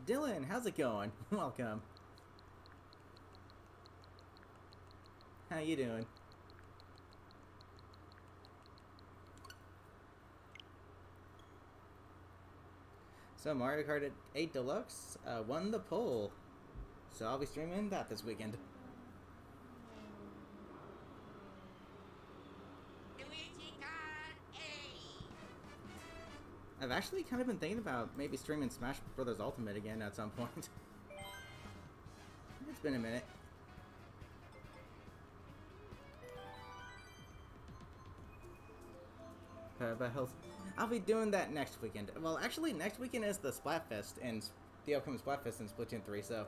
Dylan, how's it going? Welcome. How you doing? So Mario Kart 8 Deluxe won the poll. So I'll be streaming that this weekend. I've actually kind of been thinking about maybe streaming Smash Brothers Ultimate again at some point. It's been a minute. But I'll be doing that next weekend. Well, actually, next weekend is the Splatfest and the upcoming Splatfest in Splatoon 3. So,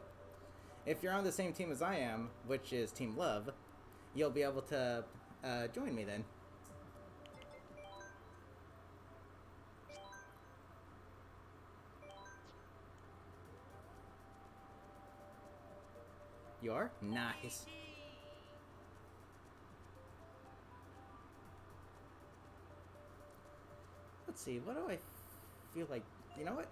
if you're on the same team as I am, which is Team Love, you'll be able to join me then. You are? Nice. Let's see, what do I feel like? You know what?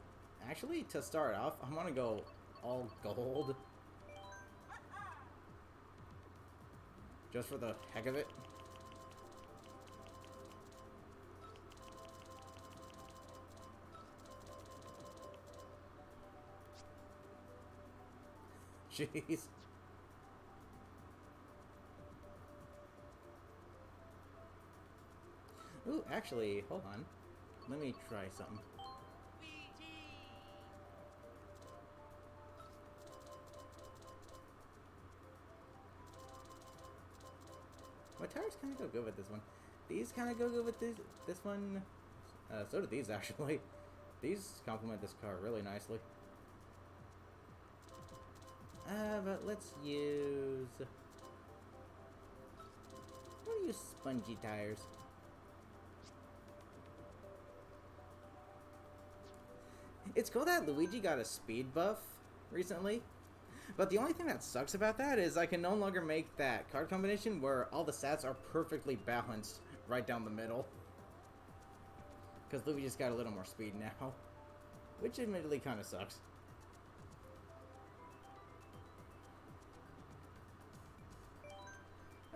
Actually, to start off, I'm gonna go all gold. Just for the heck of it. Jeez. Ooh, actually, hold on. Let me try something. My tires kind of go good with this one. These kind of go good with this one. So do these, actually. These complement this car really nicely. But let's use... We'll use spongy tires. It's cool that Luigi got a speed buff recently, but the only thing that sucks about that is I can no longer make that card combination where all the stats are perfectly balanced right down the middle. Because Luigi's got a little more speed now, which admittedly kind of sucks.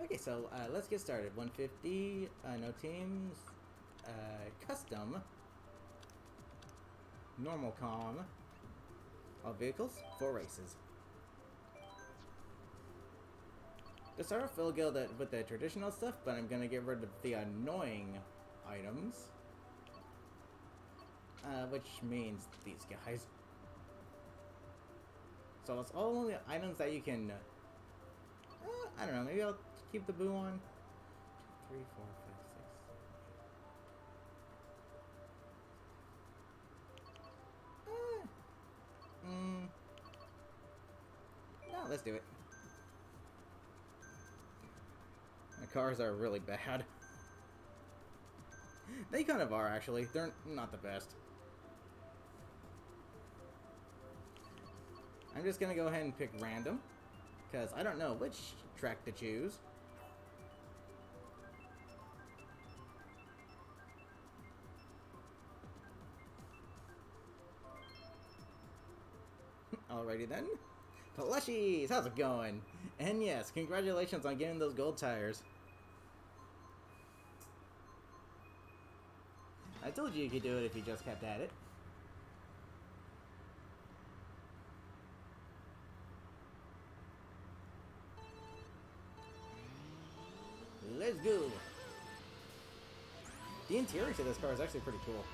Okay, so let's get started. 150, no teams, custom. Normal calm. All vehicles, 4 races. To start off, we'll go with the traditional stuff, but I'm gonna get rid of the annoying items. Which means these guys. So it's all the items that you can... I don't know, maybe I'll keep the boo on. 2, 3, 4, 5, 6. No, let's do it. The cars are really bad. They kind of are, actually. They're not the best. I'm just gonna go ahead and pick random, because I don't know which track to choose. Alrighty then. Plushies, how's it going? And yes, congratulations on getting those gold tires. I told you could do it if you just kept at it. Let's go! The interior to this car is actually pretty cool.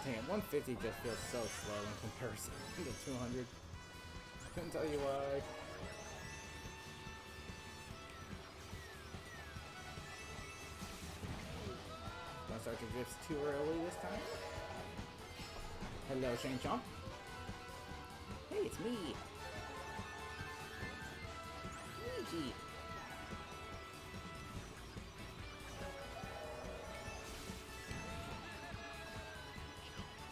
Dang it, 150 just feels so slow in comparison to 200. Couldn't tell you why. Don't start your drifts too early this time. Hello, Shane Chomp. Hey, it's me. Luigi.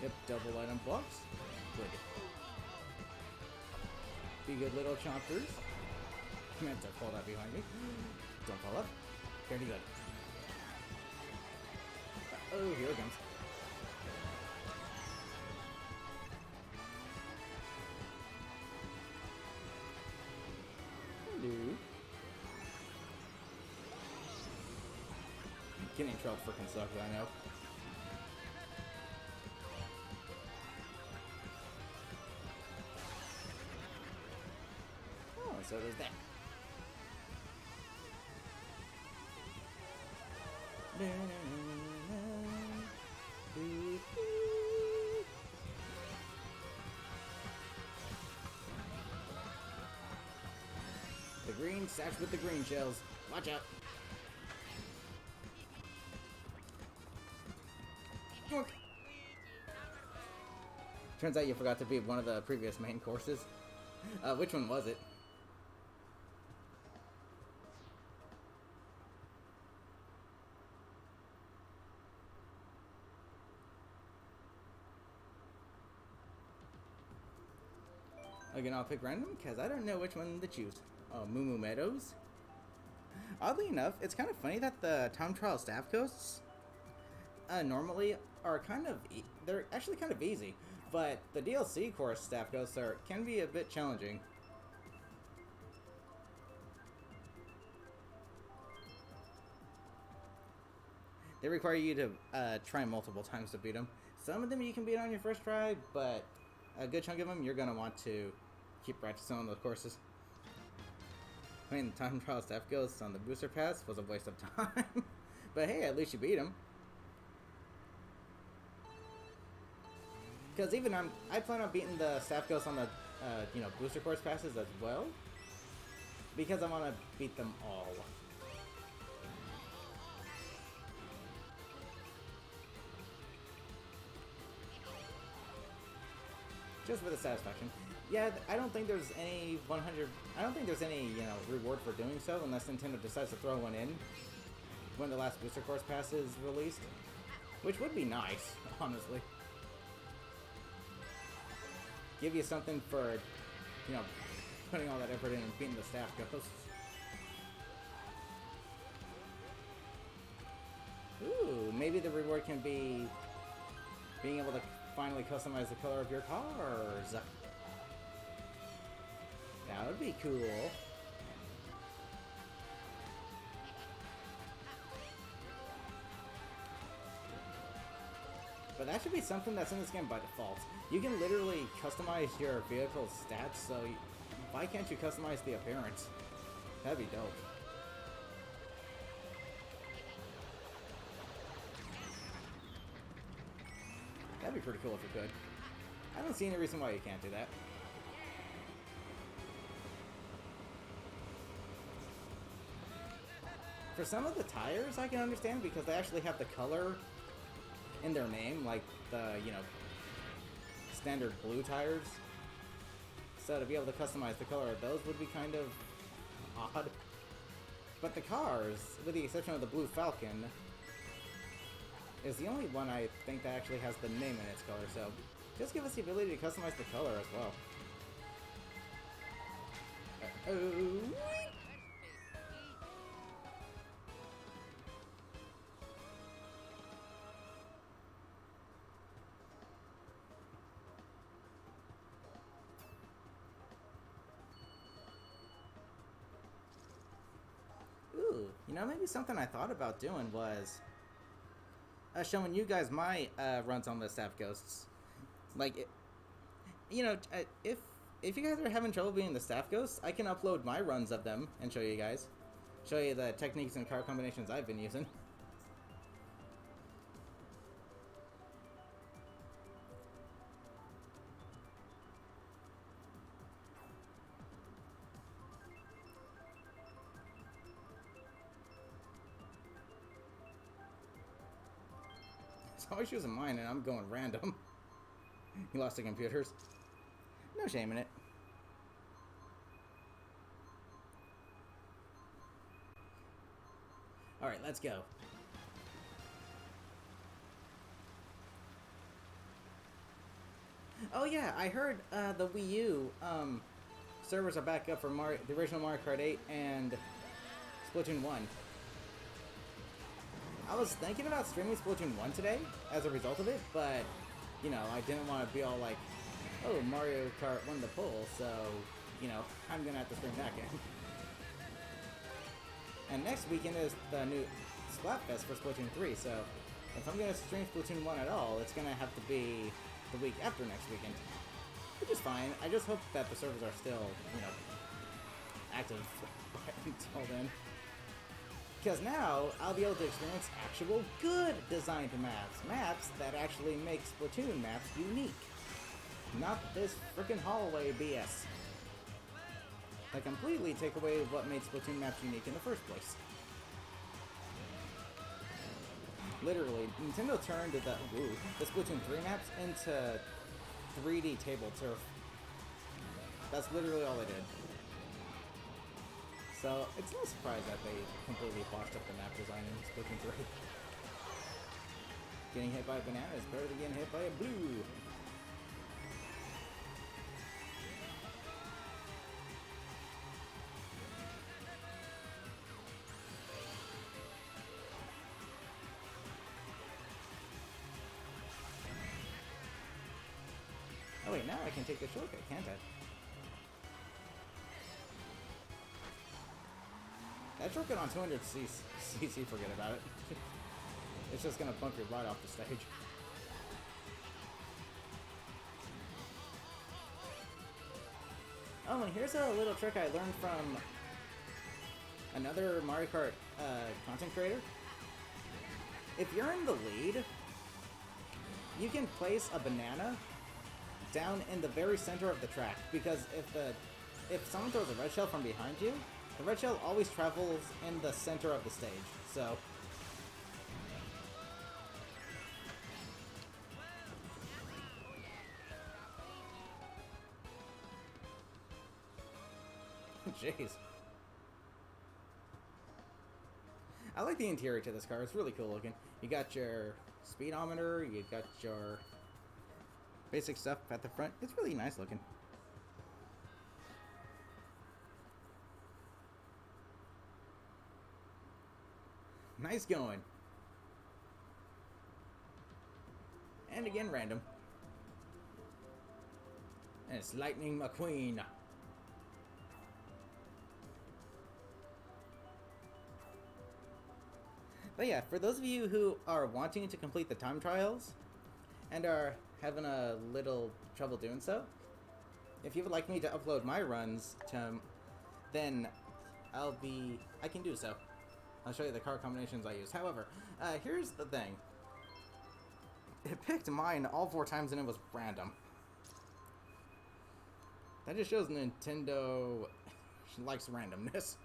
Yep, double item blocks. Good. Be good little chompers. I meant to pull that behind me. Don't fall up. Very good. Uh-oh, here it comes. Hello. Getting in trouble freaking sucks, I know. Oh, so there's that. The green sash with the green shells. Watch out. York. Turns out you forgot to beat one of the previous main courses. Which one was it? Again, I'll pick random because I don't know which one to choose. Oh, Moo Moo Meadows. Oddly enough, it's kind of funny that the time trial staff coasts normally are kind of they're actually kind of easy, but the DLC course staff coasts can be a bit challenging. They require you to try multiple times to beat them. Some of them you can beat on your first try, but a good chunk of them you're gonna want to keep practicing on those courses. I mean, the time trial staff ghosts on the booster pass was a waste of time. But hey, at least you beat them. Because even I plan on beating the staff ghosts on the booster course passes as well, because I want to beat them all. Just for the satisfaction. Yeah, I don't think there's any reward for doing so unless Nintendo decides to throw one in when the last booster course pass is released, which would be nice, honestly. Give you something for, putting all that effort in and beating the staff ghosts. Ooh, maybe the reward can be being able to finally customize the color of your cars. That would be cool. But that should be something that's in this game by default. You can literally customize your vehicle's stats, so why can't you customize the appearance? That'd be dope. That'd be pretty cool if you could. I don't see any reason why you can't do that. For some of the tires, I can understand because they actually have the color in their name, like the, standard blue tires. So to be able to customize the color of those would be kind of odd. But the cars, with the exception of the Blue Falcon, is the only one I think that actually has the name in its color, so just give us the ability to customize the color as well. Uh-oh. Maybe something I thought about doing was showing you guys my runs on the staff ghosts. Like, if you guys are having trouble being the staff ghosts, I can upload my runs of them and show you guys. Show you the techniques and card combinations I've been using. I was using mine and I'm going random. He lost the computers. No shame in it. Alright, let's go. Oh yeah, I heard the Wii U servers are back up for the original Mario Kart 8 and Splatoon 1. I was thinking about streaming Splatoon 1 today as a result of it, but, you know, I didn't want to be all like, oh, Mario Kart won the poll, so, you know, I'm gonna have to stream that game. And next weekend is the new Splatfest for Splatoon 3, so if I'm gonna stream Splatoon 1 at all, it's gonna have to be the week after next weekend. Which is fine. I just hope that the servers are still, you know, active until then. Because now, I'll be able to experience actual good designed maps. Maps that actually make Splatoon maps unique. Not this frickin' hallway BS. That completely take away what made Splatoon maps unique in the first place. Literally, Nintendo turned the Splatoon 3 maps into 3D table turf. That's literally all they did. So, it's no surprise that they completely botched up the map design in Splatoon 3. Getting hit by a banana is better than getting hit by a blue. Oh wait, now I can take the shortcut, can't I? That shortcut on 200cc, forget about it. It's just gonna bump you right off the stage. Oh, and here's a little trick I learned from another Mario Kart content creator. If you're in the lead, you can place a banana down in the very center of the track, because if someone throws a red shell from behind you, the red shell always travels in the center of the stage, so... Jeez. I like the interior to this car, it's really cool looking. You got your speedometer, you got your basic stuff at the front. It's really nice looking. Nice going. And again, random. And it's Lightning McQueen. But yeah, for those of you who are wanting to complete the time trials and are having a little trouble doing so, if you would like me to upload my runs to, then I can do so. I'll show you the car combinations I use. However, here's the thing. It picked mine all 4 times and it was random. That just shows Nintendo likes randomness.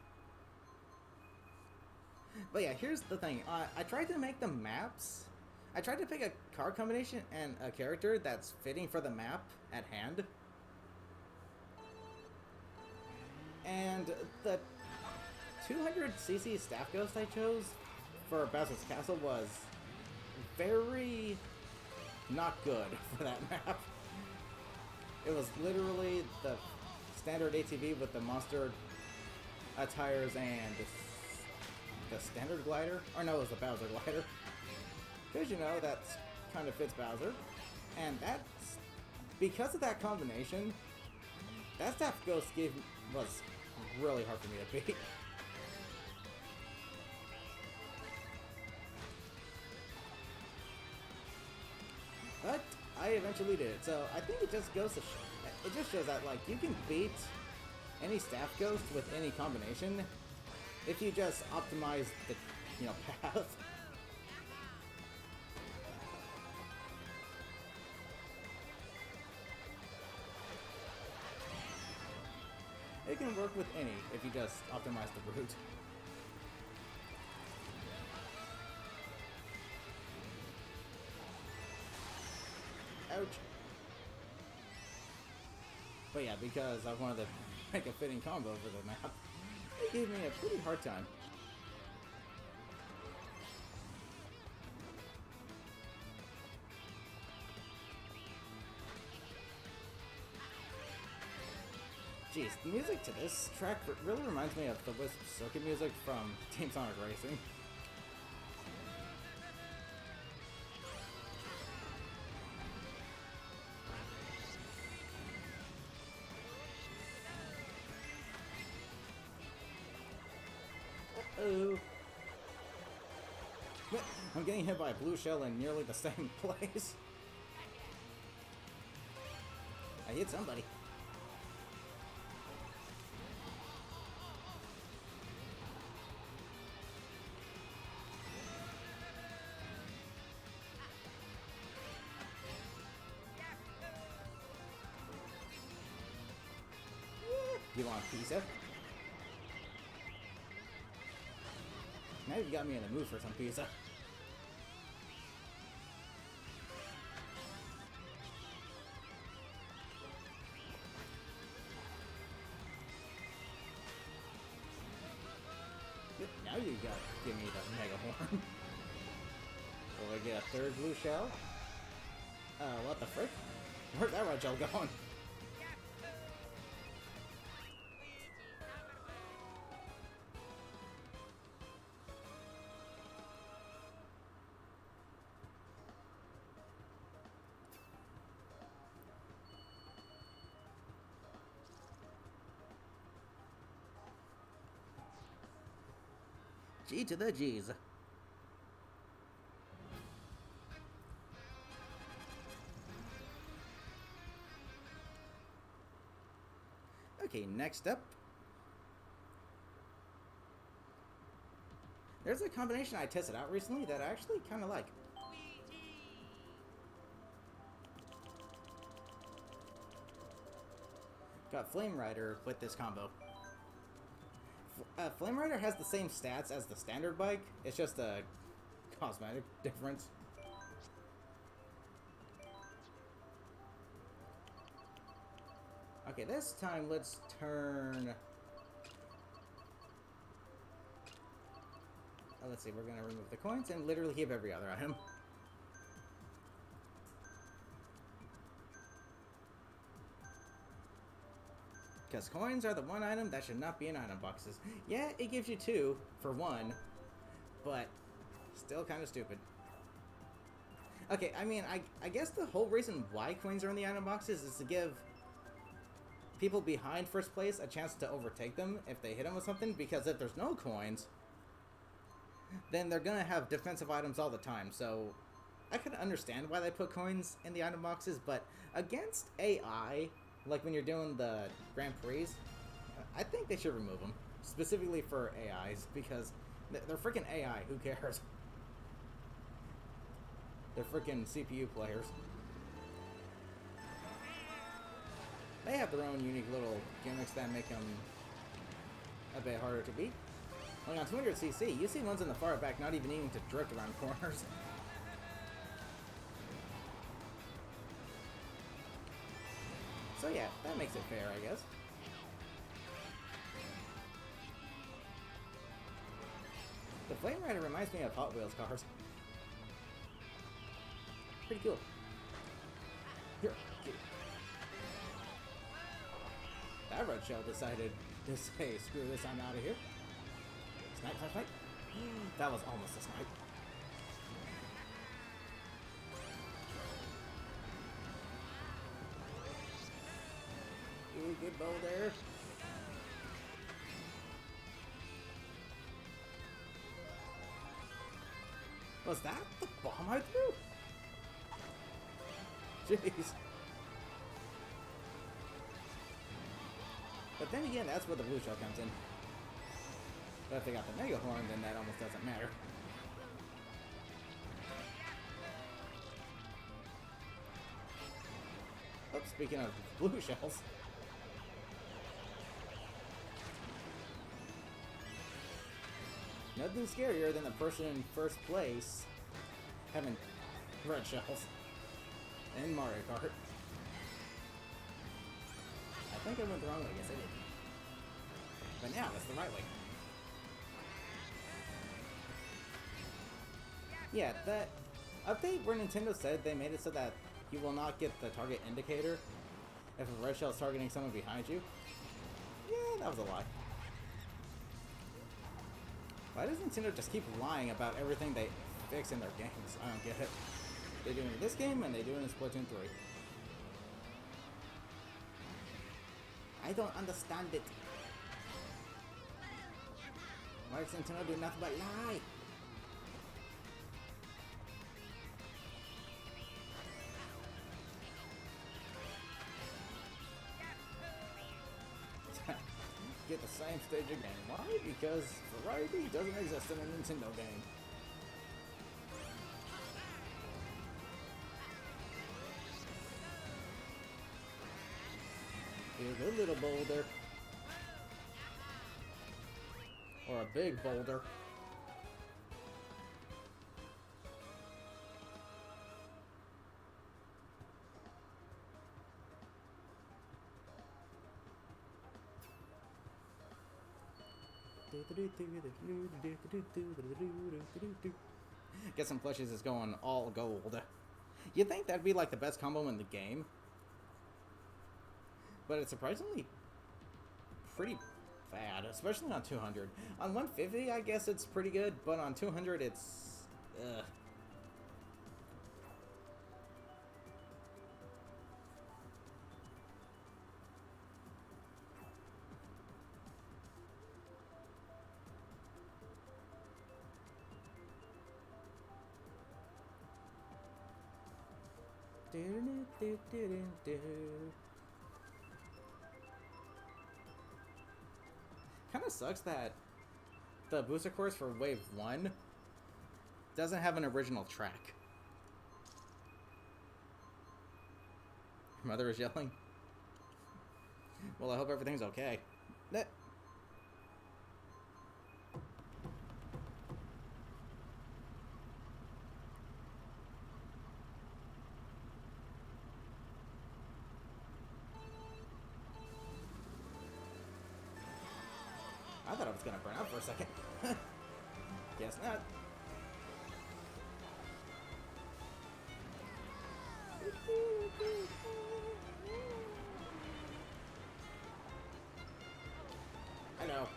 But yeah, here's the thing. I tried to make the maps. I tried to pick a car combination and a character that's fitting for the map at hand. And the 200cc staff ghost I chose for Bowser's Castle was very not good for that map. It was literally the standard ATV with the monster tires and the standard glider. Or no, it was the Bowser glider. Because you know, that kind of fits Bowser. And that's, because of that combination, that staff ghost was really hard for me to beat. But I eventually did it, so I think it just goes to it just shows that like you can beat any staff ghost with any combination if you just optimize the path. It can work with any if you just optimize the route. Ouch. But yeah, because I wanted to make a fitting combo for the map, it gave me a pretty hard time. Jeez, the music to this track really reminds me of the Wisp circuit music from Team Sonic Racing. Uh-oh. I'm getting hit by a blue shell in nearly the same place. I hit somebody. You want pizza? Now you've got me in the mood for some pizza. Yep, now you gotta give me the mega horn. Will I get a third blue shell? What the frick? Where's that red shell going? G to the G's. Okay, next up. There's a combination I tested out recently that I actually kind of like. Got Flame Rider with this combo. Flame Rider has the same stats as the standard bike. It's just a cosmetic difference. Okay, this time let's turn... let's see, we're gonna remove the coins and literally keep every other item. Because coins are the one item that should not be in item boxes. Yeah, it gives you 2 for 1, but still kind of stupid. Okay, I mean, I guess the whole reason why coins are in the item boxes is to give people behind first place a chance to overtake them if they hit them with something, because if there's no coins, then they're gonna have defensive items all the time. So I can understand why they put coins in the item boxes, but against AI, like when you're doing the Grand Prix, I think they should remove them. Specifically for AIs, because they're freaking AI, who cares? They're freaking CPU players. They have their own unique little gimmicks that make them a bit harder to beat. Like on 200cc, you see ones in the far back not even needing to drift around corners. So yeah, that makes it fair, I guess. The Flame Rider reminds me of Hot Wheels cars. Pretty cool. Here, that red shell decided to say, screw this, I'm out of here. Snipe, snipe, snipe. That was almost a snipe. Ooh, good bow there. Was that the bomb I threw? Jeez. But then again, that's where the blue shell comes in. But if they got the Mega Horn, then that almost doesn't matter. Oh, speaking of blue shells. Nothing scarier than the person in first place having red shells in Mario Kart. I think I went the wrong way. Yes, I did. But now, that's the right way. Yeah, that update where Nintendo said they made it so that you will not get the target indicator if a red shell is targeting someone behind you. Yeah, that was a lie. Why does Nintendo just keep lying about everything they fix in their games? I don't get it. They do it in this game and they do it in Splatoon 3. I don't understand it. Why does Nintendo do nothing but lie? Get the same stage again. Why? Because variety doesn't exist in a Nintendo game. Here's a little boulder. Or a big boulder. Get some plushies is going all gold. You'd think that'd be like the best combo in the game. But it's surprisingly pretty bad, especially on 200. On 150, I guess it's pretty good, but on 200, it's... ugh. Kind of sucks that the booster course for Wave 1 doesn't have an original track. Your mother is yelling. Well, I hope everything's okay. I thought I was gonna burn out for a second. Guess not. I know.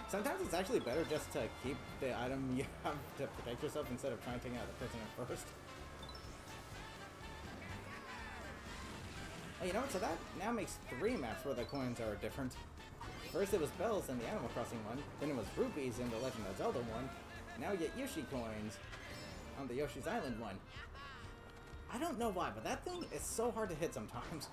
Sometimes it's actually better just to keep the item you have to protect yourself instead of trying to take out the person at first. Oh, you know what? So that now makes 3 maps where the coins are different. First it was bells in the Animal Crossing one, then it was rupees in the Legend of Zelda one, now we get Yoshi coins on the Yoshi's Island one. I don't know why, but that thing is so hard to hit sometimes.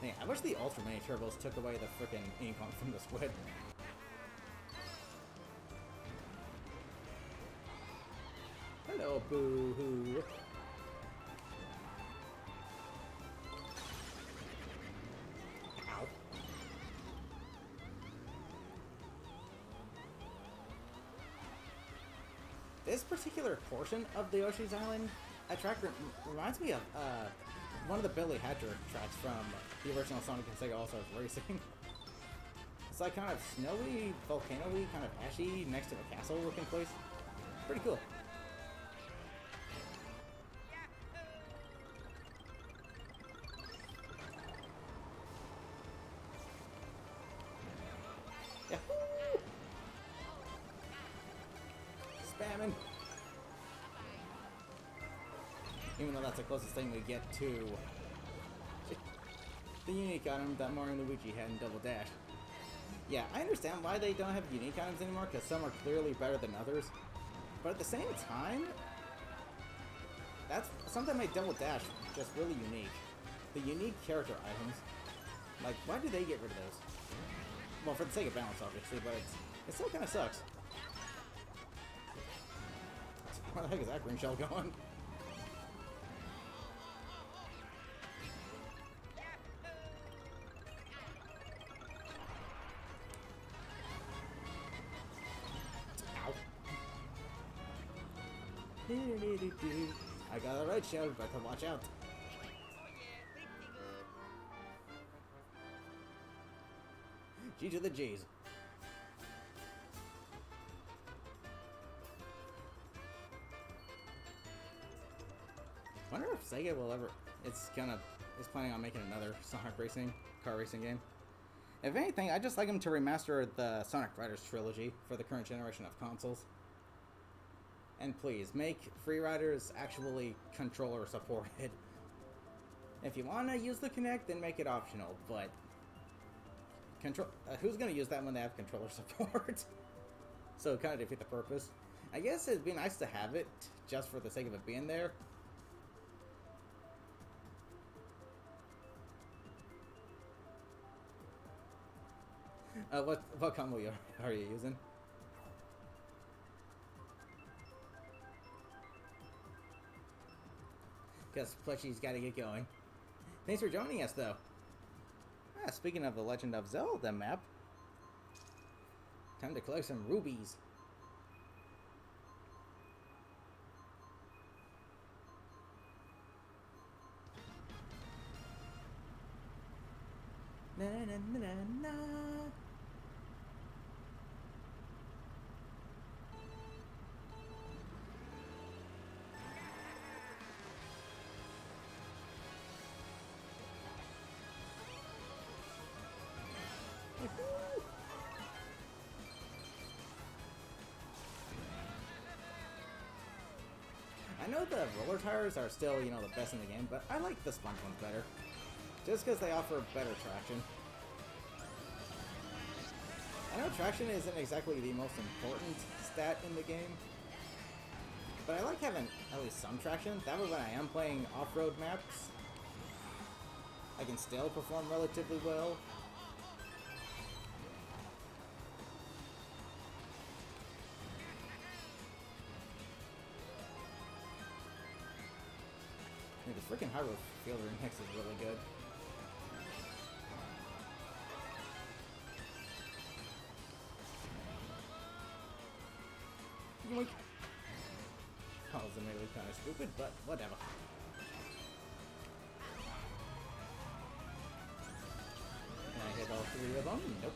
Man, I wish the Ultra Mini Turbos took away the frickin' ink on from the squid. Hello, boo-hoo. Ow. This particular portion of the Yoshi's Island track reminds me of one of the Billy Hatcher tracks from the original Sonic and Sega All-Stars Racing. It's like kind of snowy, volcano-y, kind of ashy, next to a castle looking place. Pretty cool. Yahoo! Spamming. Even though that's the closest thing we get to the unique item that Mario and Luigi had in Double Dash. Yeah, I understand why they don't have unique items anymore, because some are clearly better than others. But at the same time, that's something that made Double Dash just really unique. The unique character items. Like, why do they get rid of those? Well, for the sake of balance, obviously, but it still kind of sucks. Where the heck is that green shell going? I got a right shell, better watch out. G to the G's. Wonder if Sega will ever. It's planning on making another Sonic Racing, car racing game. If anything, I'd just like them to remaster the Sonic Riders trilogy for the current generation of consoles. And please, make freeriders actually controller supported. If you want to use the Kinect, then make it optional, but who's going to use that when they have controller support? So it kind of defeat the purpose. I guess it'd be nice to have it, just for the sake of it being there. What combo are you using? Guess Plushy's gotta get going. Thanks for joining us, though. Speaking of the Legend of Zelda map, time to collect some rubies. Na na na na na. I know the roller tires are still, the best in the game, but I like the sponge ones better. Just because they offer better traction. I know traction isn't exactly the most important stat in the game, but I like having at least some traction. That way when I am playing off-road maps, I can still perform relatively well. The freaking Hyrule Field remix is really good. Yoink! That was admittedly kind of stupid, but whatever. Can I hit all three of them? Nope.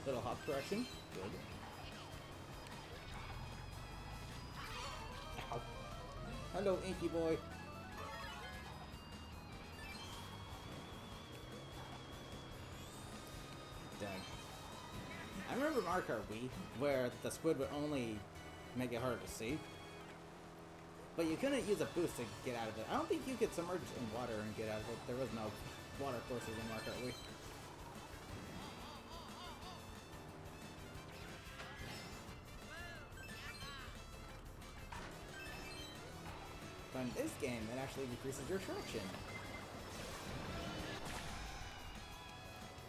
Little hop correction. Good. Ow. Hello, Inky Boy. Dang. I remember Mario Kart Wii, where the squid would only make it harder to see. But you couldn't use a boost to get out of it. I don't think you could submerge in water and get out of it. There was no water courses in Mario Kart Wii. But in this game, it actually decreases your traction.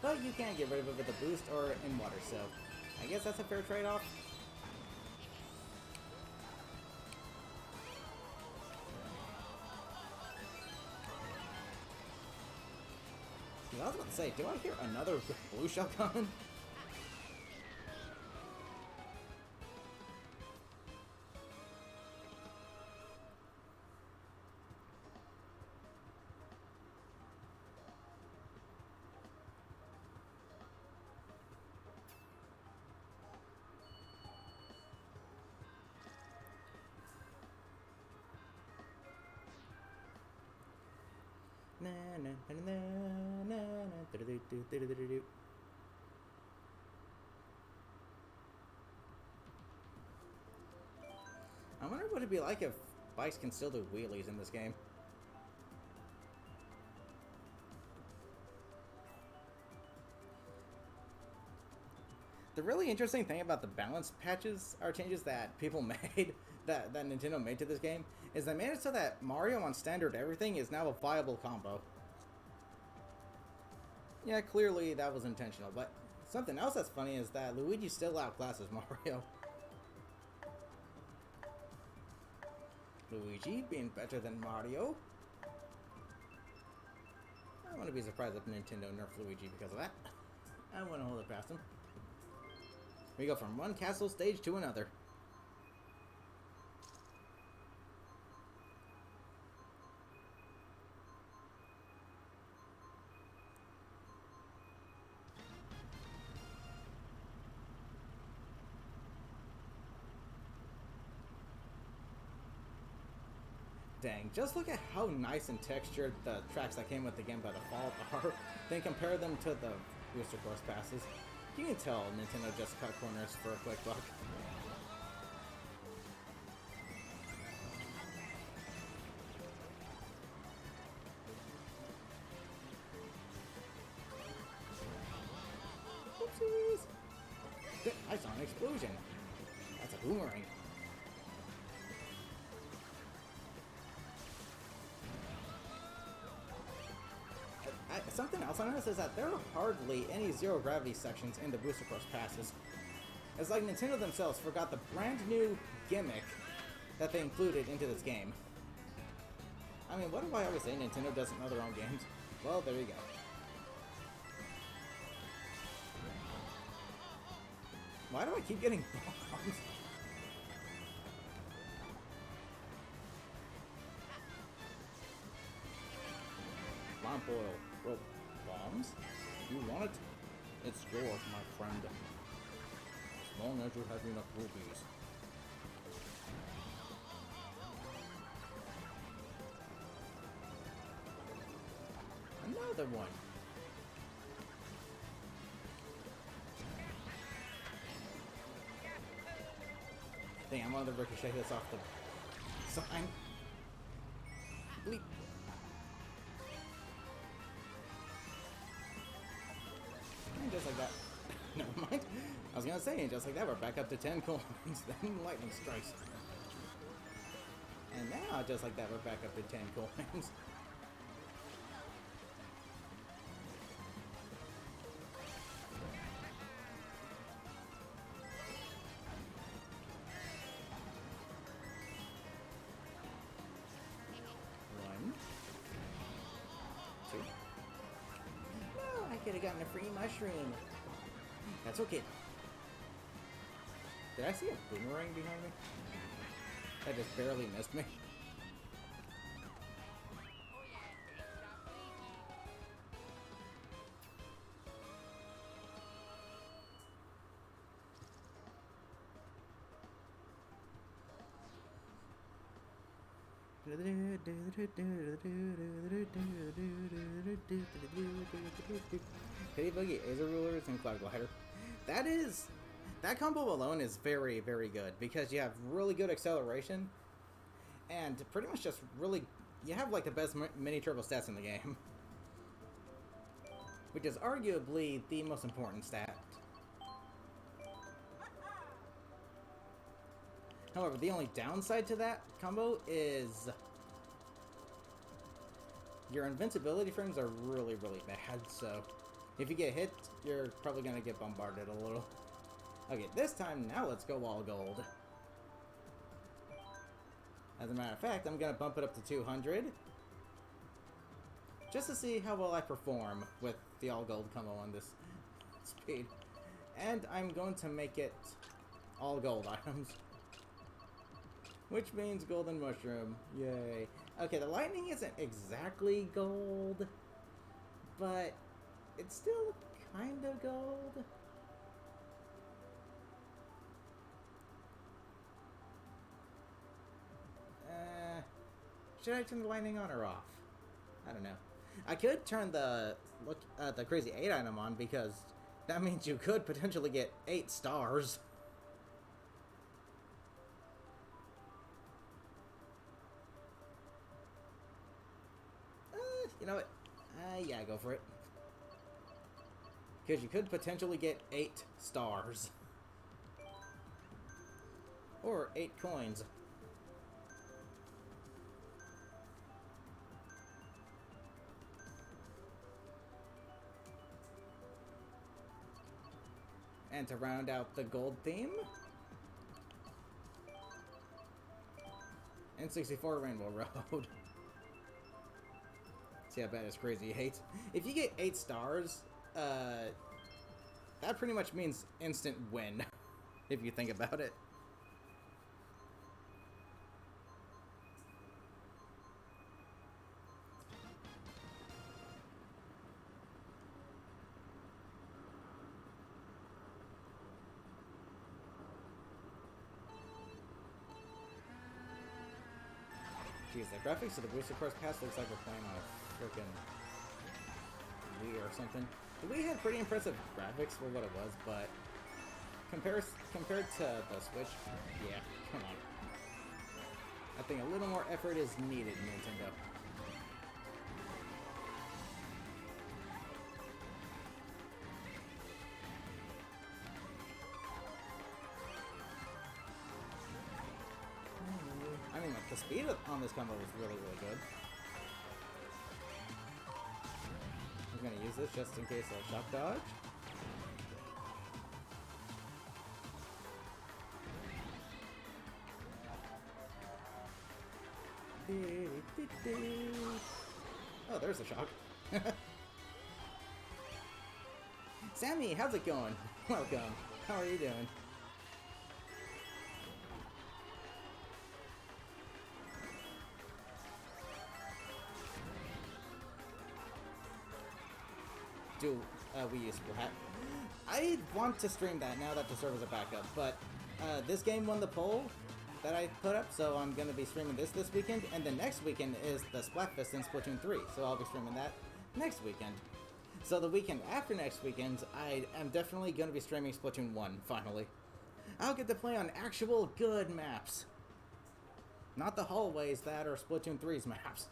But you can't get rid of it with a boost or in water, so I guess that's a fair trade-off. I was about to say, do I hear another blue shell coming? Na na na na na na do do do do do do. I wonder what it'd be like if bikes can still do wheelies in this game. The really interesting thing about the balance patches are changes that people made, that Nintendo made to this game, is they made it so that Mario on standard everything is now a viable combo. Yeah, clearly that was intentional, but something else that's funny is that Luigi still outclasses Mario. Luigi being better than Mario. I want to be surprised if Nintendo nerfed Luigi because of that. I want to hold it past him. We go from one castle stage to another. Dang, just look at how nice and textured the tracks that came with the game by default are, then compare them to the booster course passes. You can tell Nintendo just cut corners for a quick buck. Oopsies! I saw an explosion. That's a boomerang. Something else I noticed is that there are hardly any zero-gravity sections in the Booster Course passes. It's like Nintendo themselves forgot the brand new gimmick that they included into this game. I mean, what do I always say Nintendo doesn't know their own games? Well, there you go. Why do I keep getting bombs? Lamp oil. Well, bombs? You want it? It's yours, my friend. As long as you have enough rupees. Another one. Dang, I'm on the ricochet this off the sign. Bleep. And just like that. Never mind. I was gonna say, and just like that, we're back up to 10 coins. Then lightning strikes. And now, just like that, we're back up to 10 coins. Could have gotten a free mushroom. That's okay. Did I see a boomerang behind me? That just barely missed me. Pity Boogie, Azer Rulers, and Cloud Glider. That combo alone is very, very good because you have really good acceleration and pretty much just really, you have like the best mini turbo stats in the game, which is arguably the most important stat. However, the only downside to that combo is your invincibility frames are really, really bad, so if you get hit, you're probably going to get bombarded a little. Okay, this time, now let's go all gold. As a matter of fact, I'm going to bump it up to 200, just to see how well I perform with the all gold combo on this speed. And I'm going to make it all gold items. Which means golden mushroom. Yay. Okay, the lightning isn't exactly gold, but it's still kind of gold. Should I turn the lightning on or off? I don't know. I could turn the crazy 8 item on because that means you could potentially get 8 stars. You know what? Yeah, go for it. Because you could potentially get 8 stars. Or 8 coins. And to round out the gold theme, N64 Rainbow Road. See how bad it's crazy 8. If you get 8 stars, that pretty much means instant win, if you think about it. Jeez, the graphics of the Booster Course Pass looks like we're playing on a frickin' Wii or something. The Wii had pretty impressive graphics for what it was, but compared to the Switch, yeah, come on. I think a little more effort is needed, Nintendo. I mean, like, the speed on this combo was really, really good. I'm gonna use this just in case I'll shock dodge. Oh, there's a shock. Sammy, how's it going? Welcome. How are you doing? Do we use Splat? I want to stream that now that the servers are back up, but this game won the poll that I put up, so I'm going to be streaming this weekend, and the next weekend is the Splatfest in Splatoon 3, so I'll be streaming that next weekend. So the weekend after next weekend, I am definitely going to be streaming Splatoon 1, finally. I'll get to play on actual good maps. Not the hallways that are Splatoon 3's maps.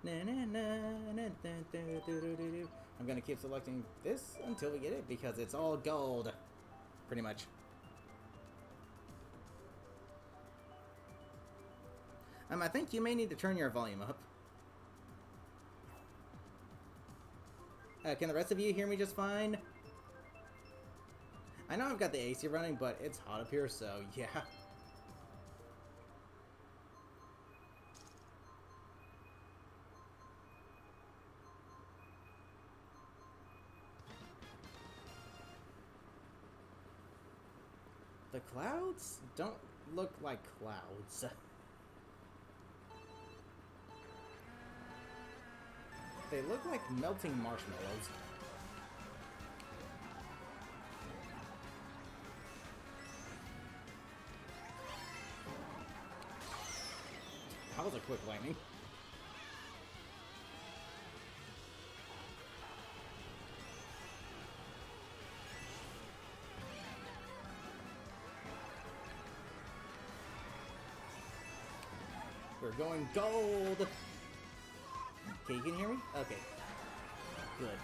I'm gonna keep selecting this until we get it because it's all gold, pretty much. I think you may need to turn your volume up. Can the rest of you hear me just fine? I know I've got the AC running, but it's hot up here, so yeah. The clouds don't look like clouds. They look like melting marshmallows. That was a quick lightning. We're going gold! Okay, you can hear me? Okay. Good.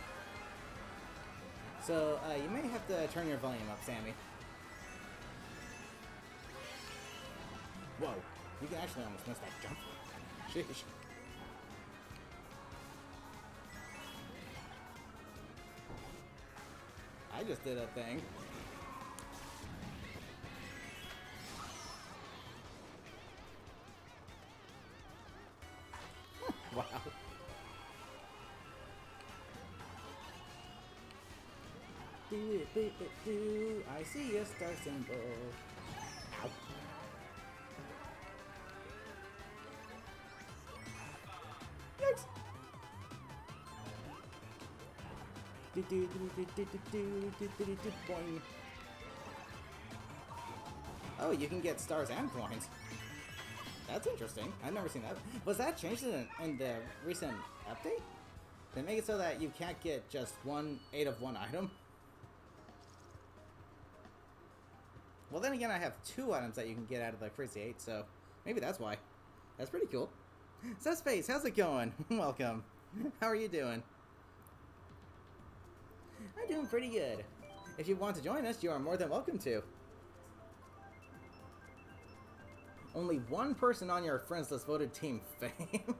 So, you may have to turn your volume up, Sammy. Whoa. You can actually almost miss that jump. Sheesh. I just did a thing. Wow. Do. I see a star symbol. Ow. Yikes. Boing. Oh, you can get stars and coins. That's interesting. I've never seen that. Was that changed in the recent update? They make it so that you can't get just 8 of one item? Well, then again, I have 2 items that you can get out of the Crazy 8, so maybe that's why. That's pretty cool. Suspace, how's it going? Welcome. How are you doing? I'm doing pretty good. If you want to join us, you are more than welcome to. Only one person on your friends list voted Team Fame.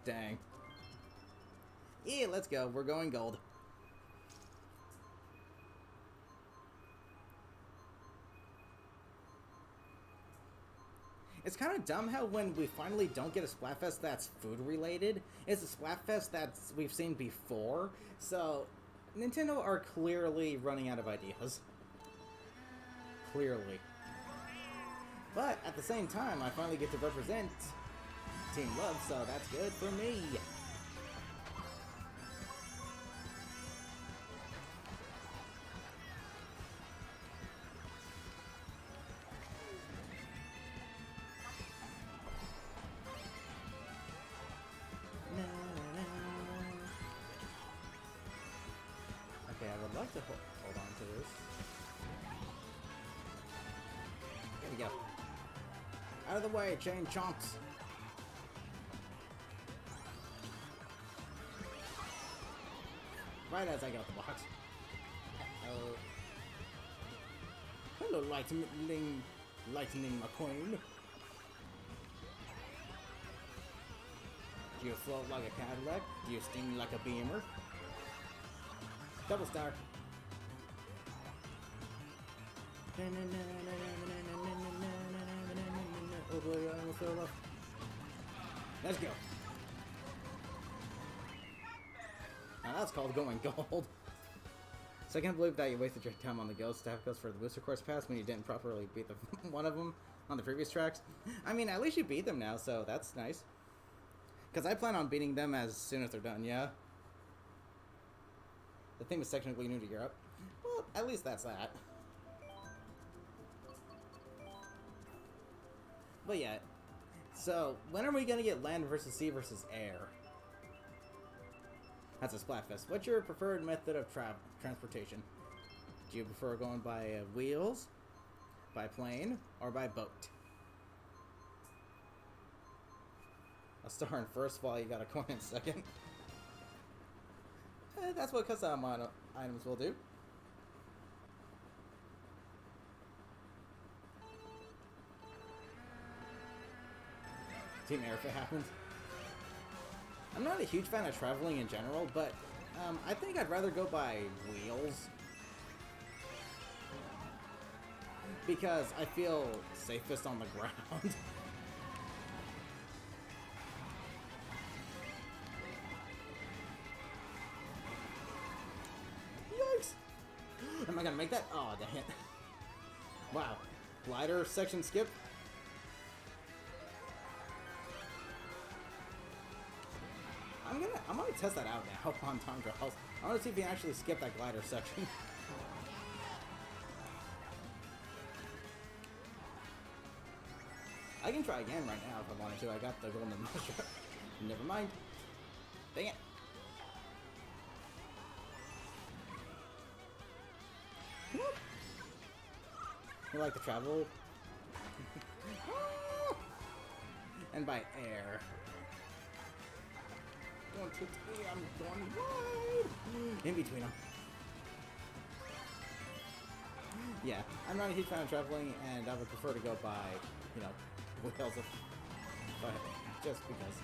Dang. Yeah, let's go. We're going gold. It's kind of dumb how when we finally don't get a Splatfest that's food related, it's a Splatfest that we've seen before. So, Nintendo are clearly running out of ideas. Clearly. But at the same time, I finally get to represent Team Love, so that's good for me. would like to hold on to this. There we go. Out of the way, chain chomps. Right as I get out the box. Hello, Lightning McQueen. Do you float like a Cadillac? Do you sting like a Beamer? Double star. Oh boy, I almost fell off. Let's go. Now that's called going gold. So I can't believe that you wasted your time on the ghost staff ghost for the booster course pass when you didn't properly beat the one of them on the previous tracks. I mean, at least you beat them now, so that's nice. Because I plan on beating them as soon as they're done, yeah? The theme is technically new to Europe. Well, at least that's that. But yeah. So, when are we going to get land versus sea versus air? That's a Splatfest. What's your preferred method of transportation? Do you prefer going by wheels, by plane, or by boat? A star in first, while you got a coin in second. That's what custom items will do. Team Air if it happens. I'm not a huge fan of traveling in general, but I think I'd rather go by wheels. Because I feel safest on the ground. Yikes! Am I gonna make that? Oh, dang it. Wow. Glider section skip? I'm gonna test that out now on time trials. I want to see if you can actually skip that glider section. I can try again right now if I wanted to. I got the golden mushroom. Never mind. Dang it. You like to travel? And by air. 1, 2, 3, I'm going wide! In between them. Yeah, I'm not a huge fan of traveling, and I would prefer to go by, you know, wheels, but just because.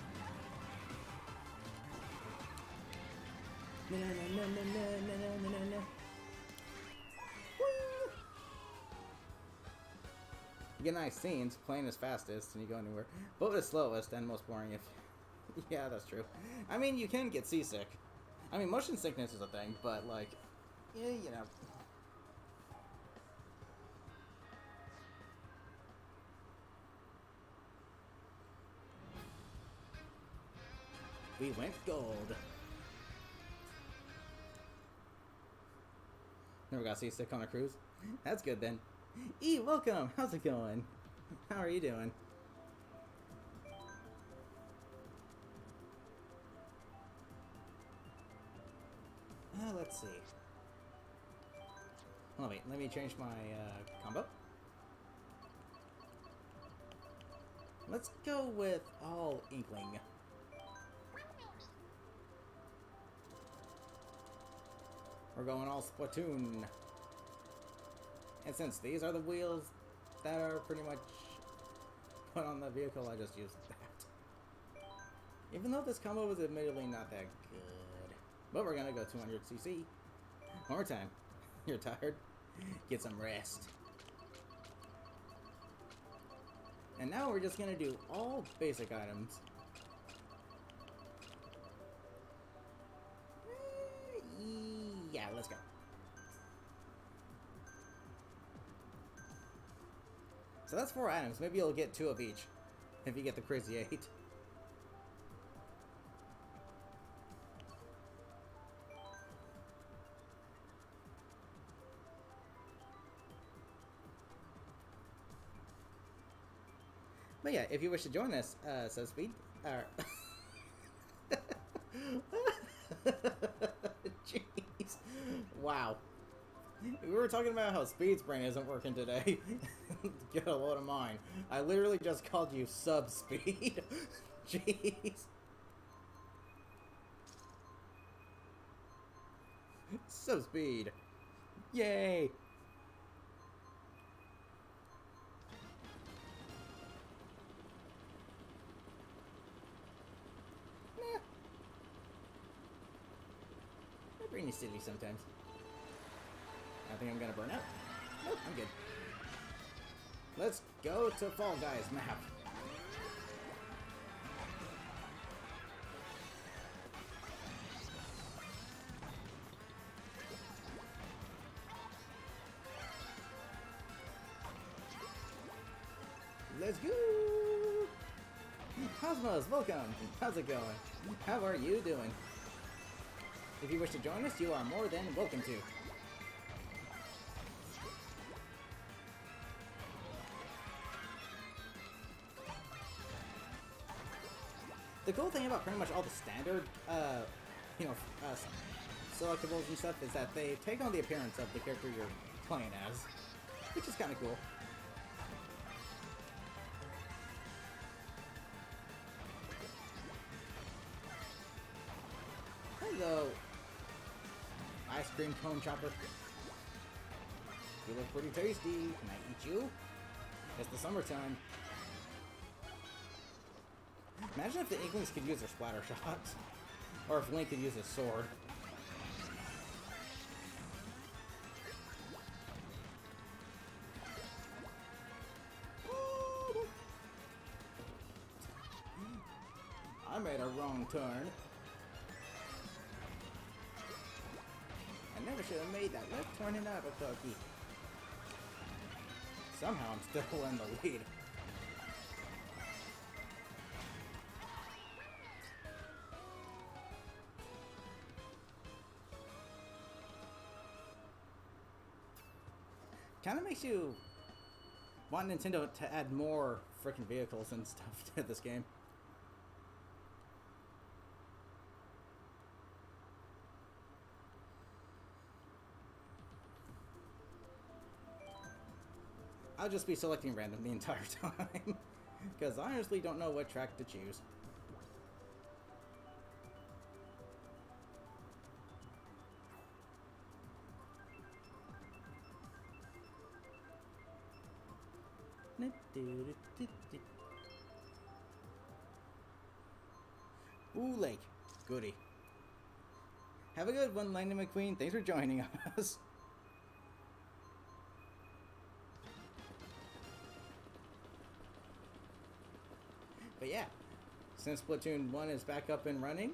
You get nice scenes, plane is fastest, and you go anywhere. Boat is slowest and most boring if... Yeah, that's true. I mean, you can get seasick. I mean, motion sickness is a thing, but, like, yeah, you know. We went gold. Never got seasick on a cruise? That's good, then. E, welcome! How's it going? How are you doing? Let's see. Oh wait, let me change my combo. Let's go with all Inkling. We're going all Splatoon. And since these are the wheels that are pretty much put on the vehicle, I just used that. Even though this combo was admittedly not that good. But we're gonna go 200cc. One more time. You're tired? Get some rest. And now we're just gonna do all basic items. Yeah, let's go. So that's 4 items. Maybe you'll get 2 of each if you get the crazy 8. But yeah, if you wish to join us, so speed, jeez, Wow. We were talking about how Speed's brain isn't working today. Get a load of mine. I literally just called you sub-speed. Jeez. Sub-speed. Yay. Nah. My brain is silly sometimes. I think I'm gonna burn out. Nope, I'm good. Let's go to Fall Guys map. Let's go! Cosmos, welcome! How's it going? How are you doing? If you wish to join us, you are more than welcome to. The cool thing about pretty much all the standard, selectables and stuff is that they take on the appearance of the character you're playing as, which is kind of cool. Hello, ice cream cone chopper. You look pretty tasty. Can I eat you? It's the summertime. Imagine if the Inklings could use their splatter shots. Or if Link could use his sword. I made a wrong turn. I never should have made that left turn in Albuquerque. Somehow I'm still in the lead. Kind of makes you want Nintendo to add more freaking vehicles and stuff to this game. I'll just be selecting random the entire time, because I honestly don't know what track to choose. Ooh, Lake. Goody. Have a good one, Lightning McQueen. Thanks for joining us. But yeah, since Splatoon 1 is back up and running,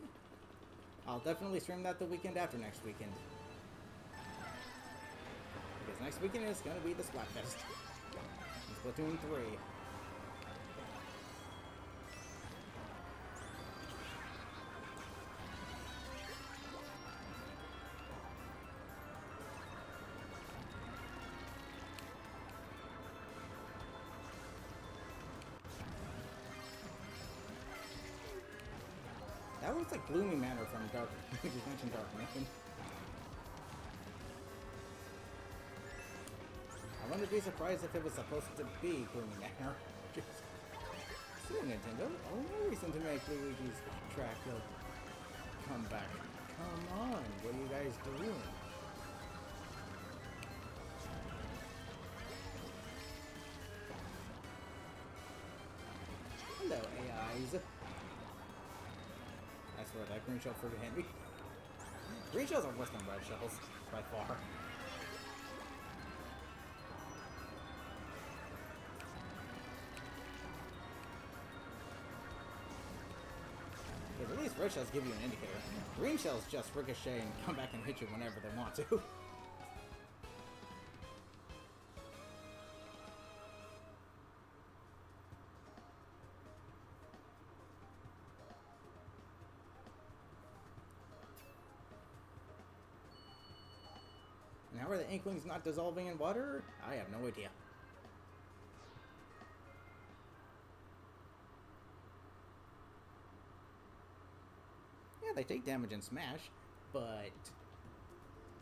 I'll definitely stream that the weekend after next weekend. Because next weekend is going to be the Splatfest. Splatoon 3. That looks like Gloomy Manor from Dark. You just mentioned Dark Moon. I wouldn't be surprised if it was supposed to be Gloomy Manor. Super Nintendo, no reason to make Luigi's track come back. Come on, what are you guys doing? Hello, AIs. I swear that green shell freaking hit me. Green shells are worse than red shells, by far. Because at least red shells give you an indicator. Green shells just ricochet and come back and hit you whenever they want to. And how are the Inklings not dissolving in water? I have no idea. Yeah, they take damage in Smash, but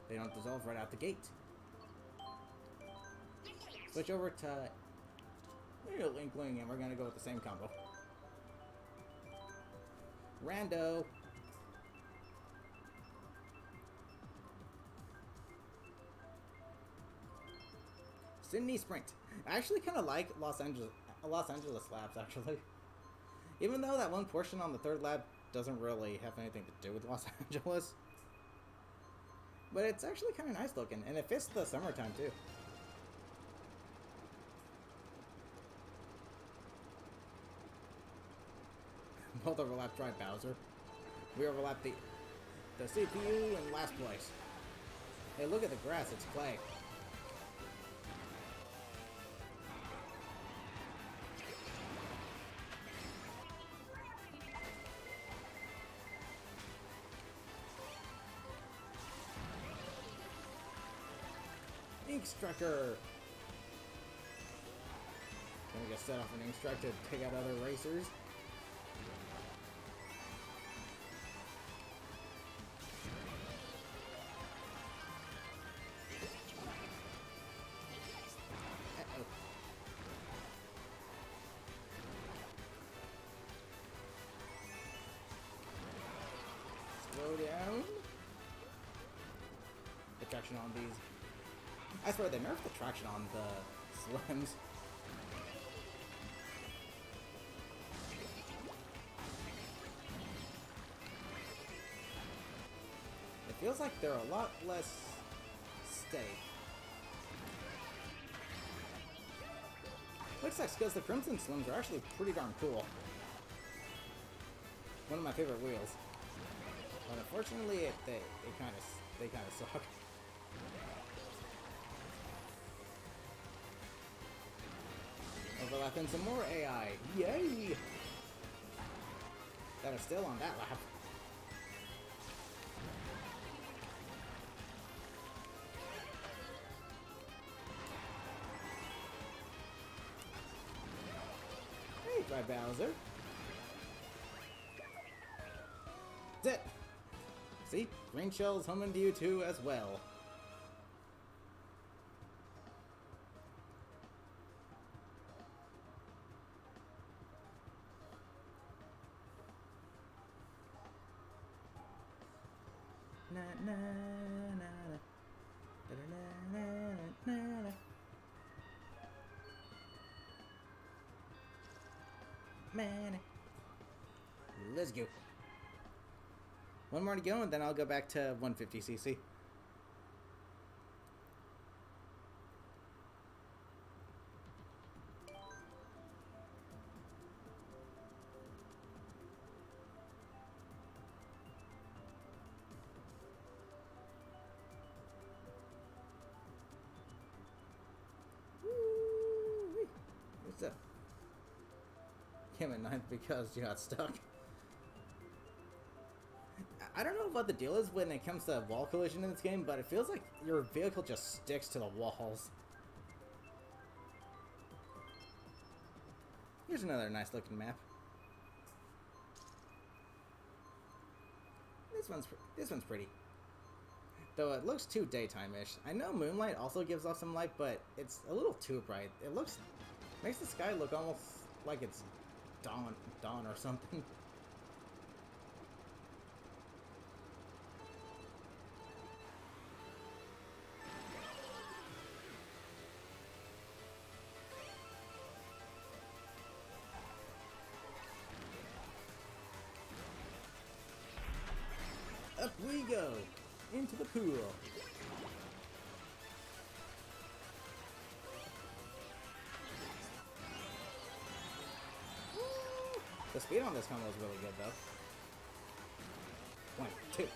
They don't dissolve right out the gate. Switch over to Linkling, and we're gonna go with the same combo. Rando. Sydney Sprint. I actually kind of like Los Angeles labs, actually. Even though that one portion on the third lab doesn't really have anything to do with Los Angeles. But it's actually kind of nice looking, and it fits the summertime, too. Both overlap Dry Bowser. We overlap the CPU in last place. Hey, look at the grass, it's clay. Ink Striker! Gonna get set off an Ink Strike to take out other racers. Slow down. The traction on these. I swear they nerfed the traction on the slims. It feels like they're a lot less steady. Looks like because the Crimson Slims are actually pretty darn cool. One of my favorite wheels. But unfortunately, they kind of suck. Overlapping some more AI. Yay! That are still on that lap. Hey, Dry Bowser. That's it. See? Green Shell's humming to you too as well. Na na na na na na na. Man, let's go. One more to go, and then I'll go back to 150cc. What's up? Came at 9th because you got stuck. I don't know what the deal is when it comes to wall collision in this game, but it feels like your vehicle just sticks to the walls. Here's another nice looking map. This one's pretty. Though it looks too daytime-ish. I know moonlight also gives off some light, but it's a little too bright. It makes the sky look almost like it's dawn or something. Up we go! Into the pool! Woo! The speed on this combo is really good though. 1, 2.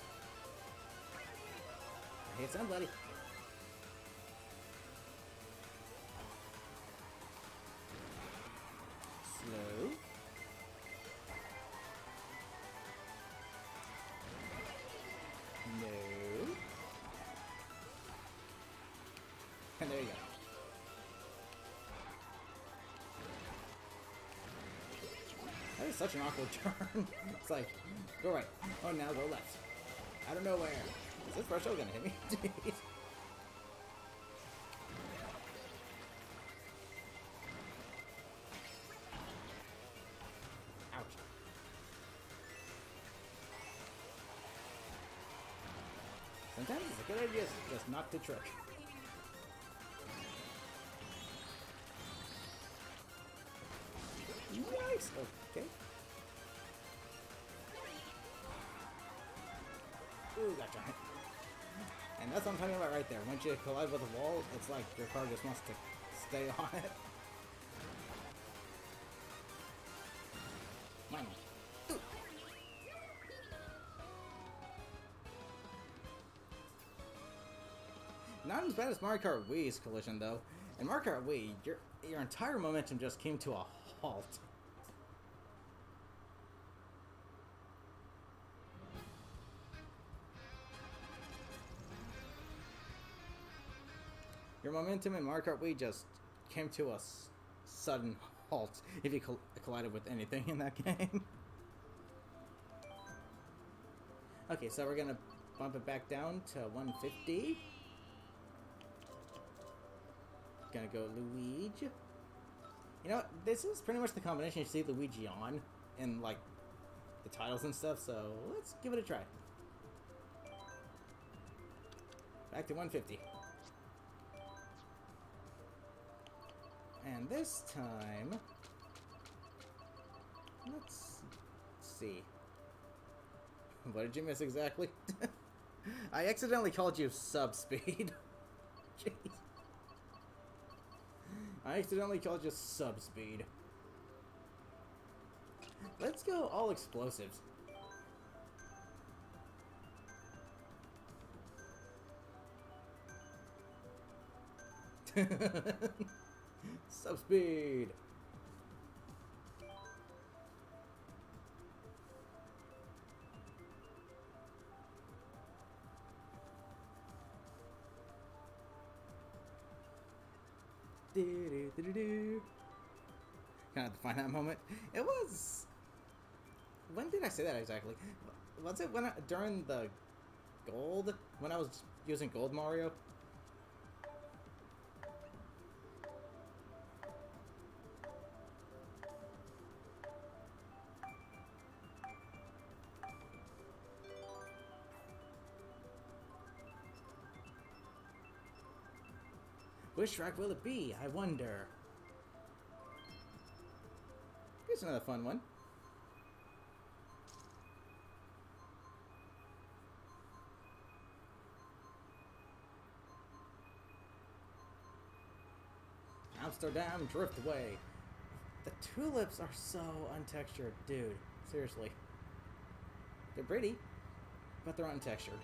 I hit somebody. Slow. No. And there you go. That is such an awkward turn. It's like, go right. Oh, now go left. Out of nowhere. Is this Threshold gonna hit me? Jeez. Ouch. Sometimes it's a good idea just not to trick. Nice! Okay. Ooh, gotcha. And that's what I'm talking about right there. Once you collide with a wall, it's like your car just wants to stay on it. Mine. Ooh. Not as bad as Mario Kart Wii's collision, though. In Mario Kart Wii, your entire momentum just came to a halt. Your momentum in Mario Kart Wii just came to a sudden halt if you collided with anything in that game. Okay, so we're gonna bump it back down to 150. Gonna go Luigi. You know what? This is pretty much the combination you see Luigi on in, like, the titles and stuff, so let's give it a try. Back to 150. And this time, let's see. What did you miss exactly? I accidentally called you subspeed. Jeez. I accidentally called you subspeed. Let's go all explosives. Subspeed. Kind of have to find that moment. It was. When did I say that exactly? Was it during the gold? When I was using Gold Mario? Which track will it be? I wonder. Here's another fun one. Amsterdam Driftway. The tulips are so untextured, dude. Seriously. They're pretty, but they're untextured.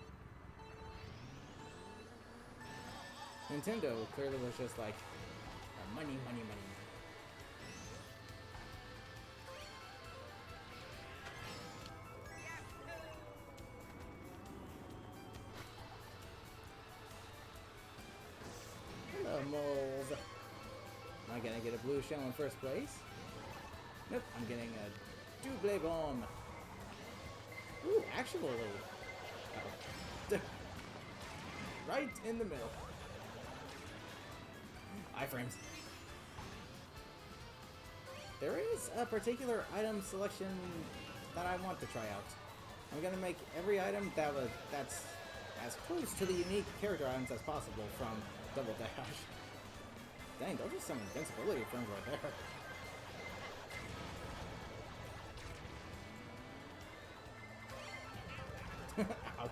Nintendo clearly was just like, money, money, money. Hello, moles. Am I gonna get a blue shell in first place? Nope, I'm getting a double bomb. Ooh, actually. Oh. Right in the middle. Iframes. There is a particular item selection that I want to try out. I'm gonna make every item that's as close to the unique character items as possible from Double Dash. Dang, those are some invincibility frames right there. Ow.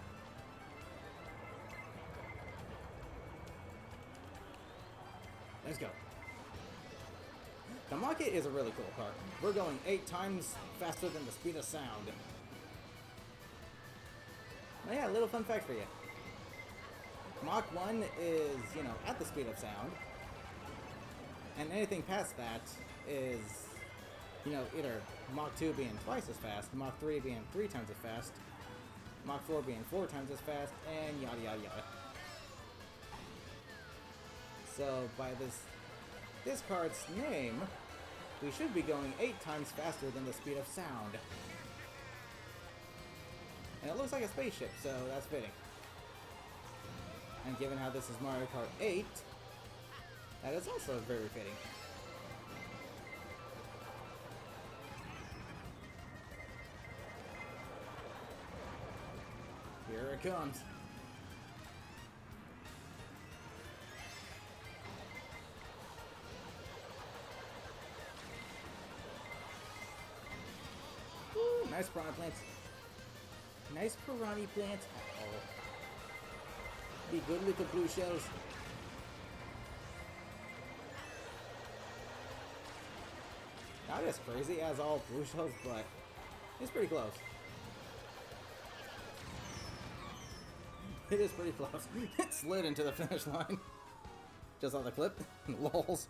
Let's go. The Mach-8 is a really cool car. We're going 8 times faster than the speed of sound. Oh yeah, a little fun fact for you. Mach 1 is, at the speed of sound. And anything past that is, either Mach 2 being twice as fast, Mach 3 being 3 times as fast, Mach 4 being 4 times as fast, and yada yada yada. So by this card's name, we should be going 8 times faster than the speed of sound. And it looks like a spaceship, so that's fitting. And given how this is Mario Kart 8, that is also very fitting. Here it comes. Woo, nice piranha plants. Nice piranha plants. Uh-oh. Be good with the blue shells. Not as crazy as all blue shells, but it's pretty close. It is pretty close. It slid into the finish line. Just on the clip. Lols.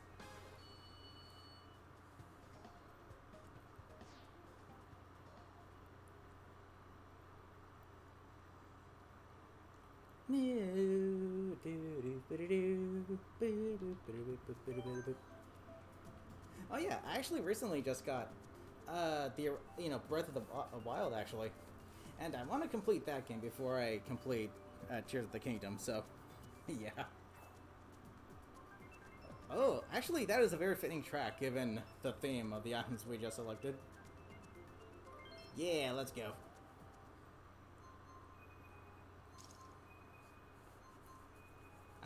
Oh yeah, I actually recently just got the Breath of the Wild actually, and I want to complete that game before I complete Tears of the Kingdom. So, yeah. Oh, actually, that is a very fitting track given the theme of the items we just selected. Yeah, let's go.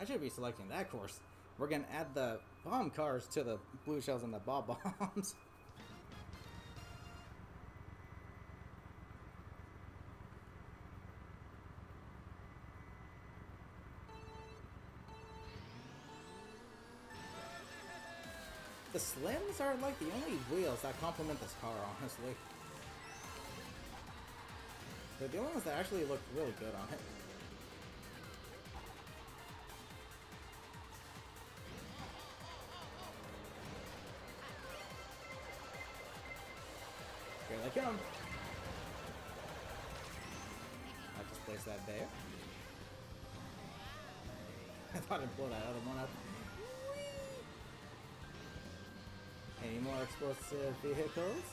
I should be selecting that course. We're gonna add the bomb cars to the blue shells and the bob bombs. The Slims are like the only wheels that complement this car, honestly. They're the only ones that actually look really good on it. Here they come. I just placed that there. I thought I'd blow that other one up. Any more explosive vehicles?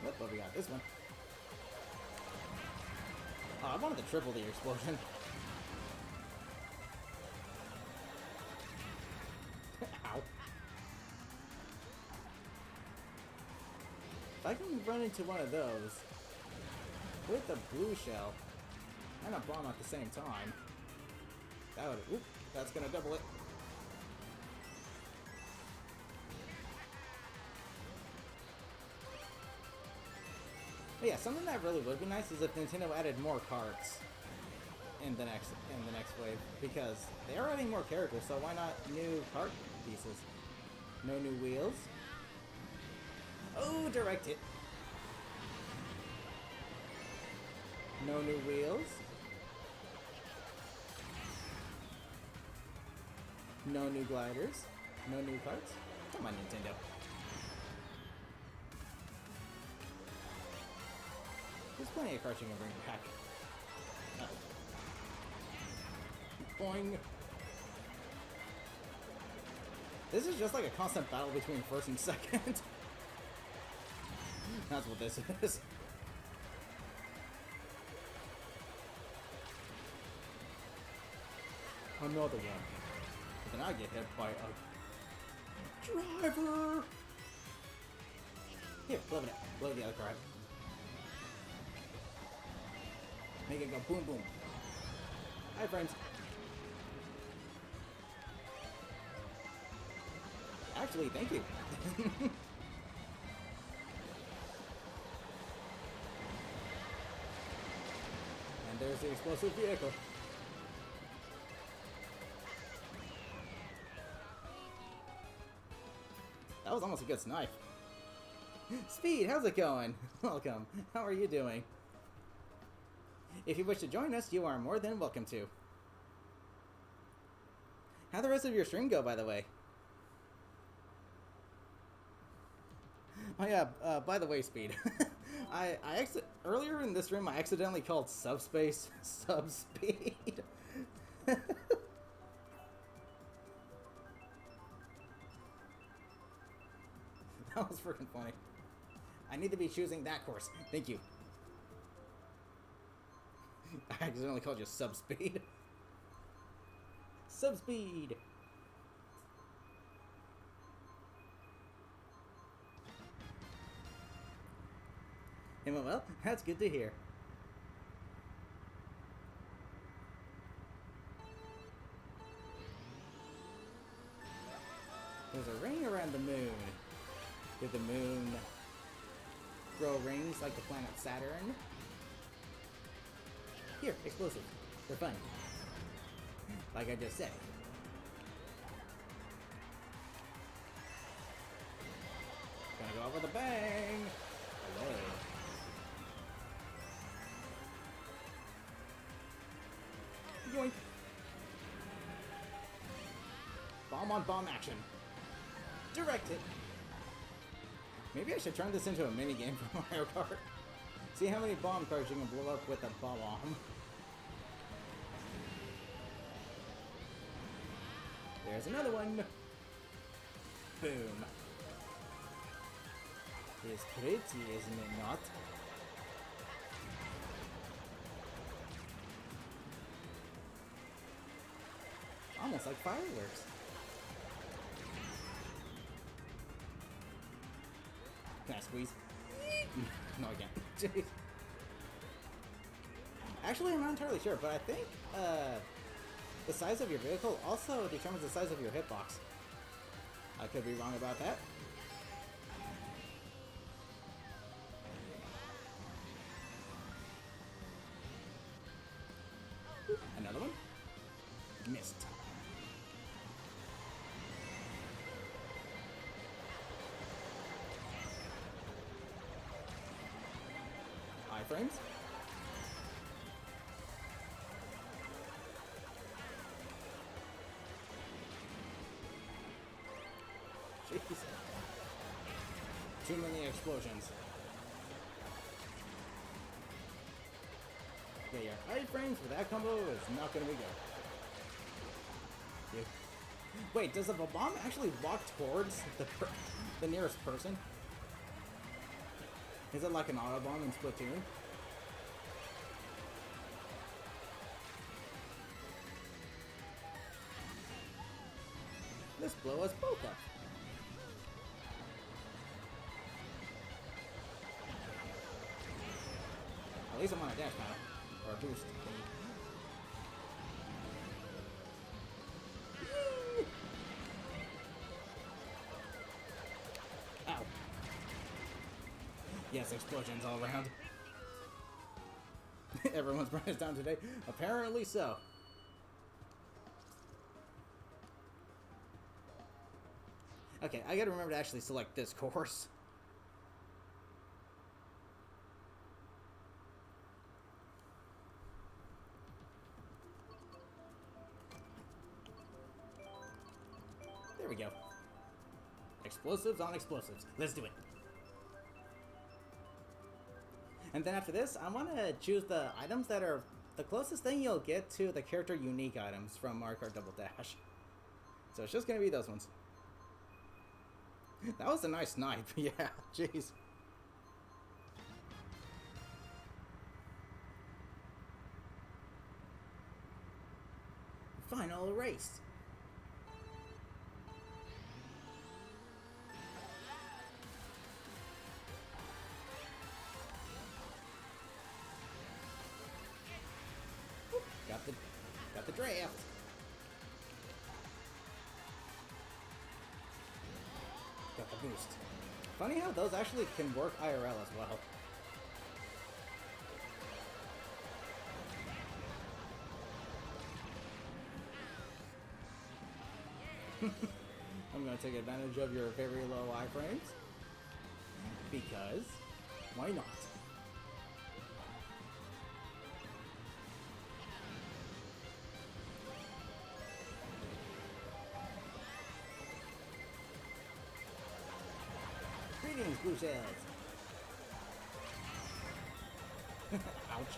Nope, but we got this one. Oh, I wanted to triple the explosion. Ow. If I can run into one of those with a blue shell and a bomb at the same time, that would... Oop, that's gonna double it. But yeah, something that really would be nice is if Nintendo added more carts in the next wave, because they are adding more characters, so why not new cart pieces? No new wheels. Oh, direct hit. No new wheels. No new gliders. No new carts. Come on, Nintendo. There's plenty of carts you can bring back. Boing. This is just like a constant battle between first and second. That's what this is. Another one. But then I get hit by a driver. Here, blow it up. Blow the other car up. Make it go boom boom. Hi, friends. Actually, thank you. And there's the explosive vehicle. That was almost a good snipe. Speed, how's it going? Welcome. How are you doing? If you wish to join us, you are more than welcome to. How'd the rest of your stream go, by the way? Oh yeah, by the way, Speed. Earlier in this room, I accidentally called subspace subspeed. That was freaking funny. I need to be choosing that course. Thank you. I accidentally called you subspeed. Subspeed! Well, that's good to hear. There's a ring around the moon. Did the moon grow rings like the planet Saturn? Here, explosive. They're fun. Like I just said. Gonna go out with a bang! Hello. Yoink! Bomb on bomb action. Direct it! Maybe I should turn this into a minigame for Mario Kart. See how many bomb cards you can blow up with a bomb. There's another one! Boom. It's pretty, isn't it not? Almost like fireworks. Can I squeeze? No, I can't. Jeez. Actually, I'm not entirely sure, but I think the size of your vehicle also determines the size of your hitbox. I could be wrong about that. Another one? Missed. Iframes? Jeez. Too many explosions. Yeah, your iframes for that combo is not gonna be good. Yeah. Wait, does the bomb actually walk towards the nearest person? Is it like an auto bomb in Splatoon? Let's blow us both up. At least I'm on a dash now. Or a boost. Ow. Yes, explosions all around. Everyone's brightest down today. Apparently so. Okay, I gotta remember to actually select this course. There we go. Explosives on explosives. Let's do it. And then after this, I want to choose the items that are the closest thing you'll get to the character unique items from Mario Kart Double Dash. So it's just going to be those ones. That was a nice snipe. Yeah, jeez. Final race. Got the draft. Got the boost. Funny how those actually can work IRL as well. I'm gonna take advantage of your very low iframes. Because why not? Greetings, blue shells. Ouch.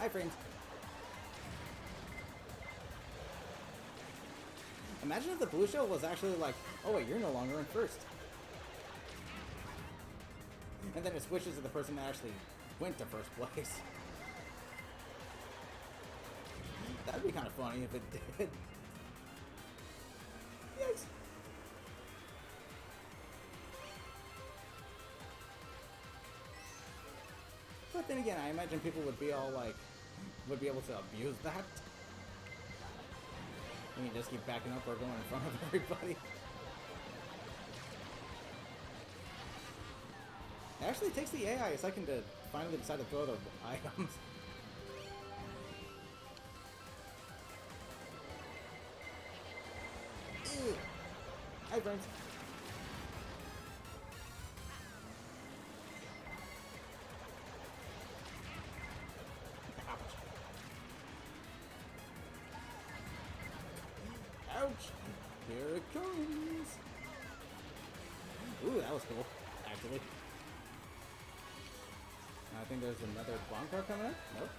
Iframes. Imagine if the blue shell was actually like, oh wait, you're no longer in first. And then it switches to the person that actually went to first place. That'd be kind of funny if it did. Yikes. But then again, I imagine people would be all like, would be able to abuse that. And you just keep backing up or going in front of everybody. It actually takes the AI a second to finally decide to throw the items. Ew. Hi, friends. Ouch. Ouch! Here it comes! Ooh, that was cool, actually. I think there's another bomb car coming up. Nope.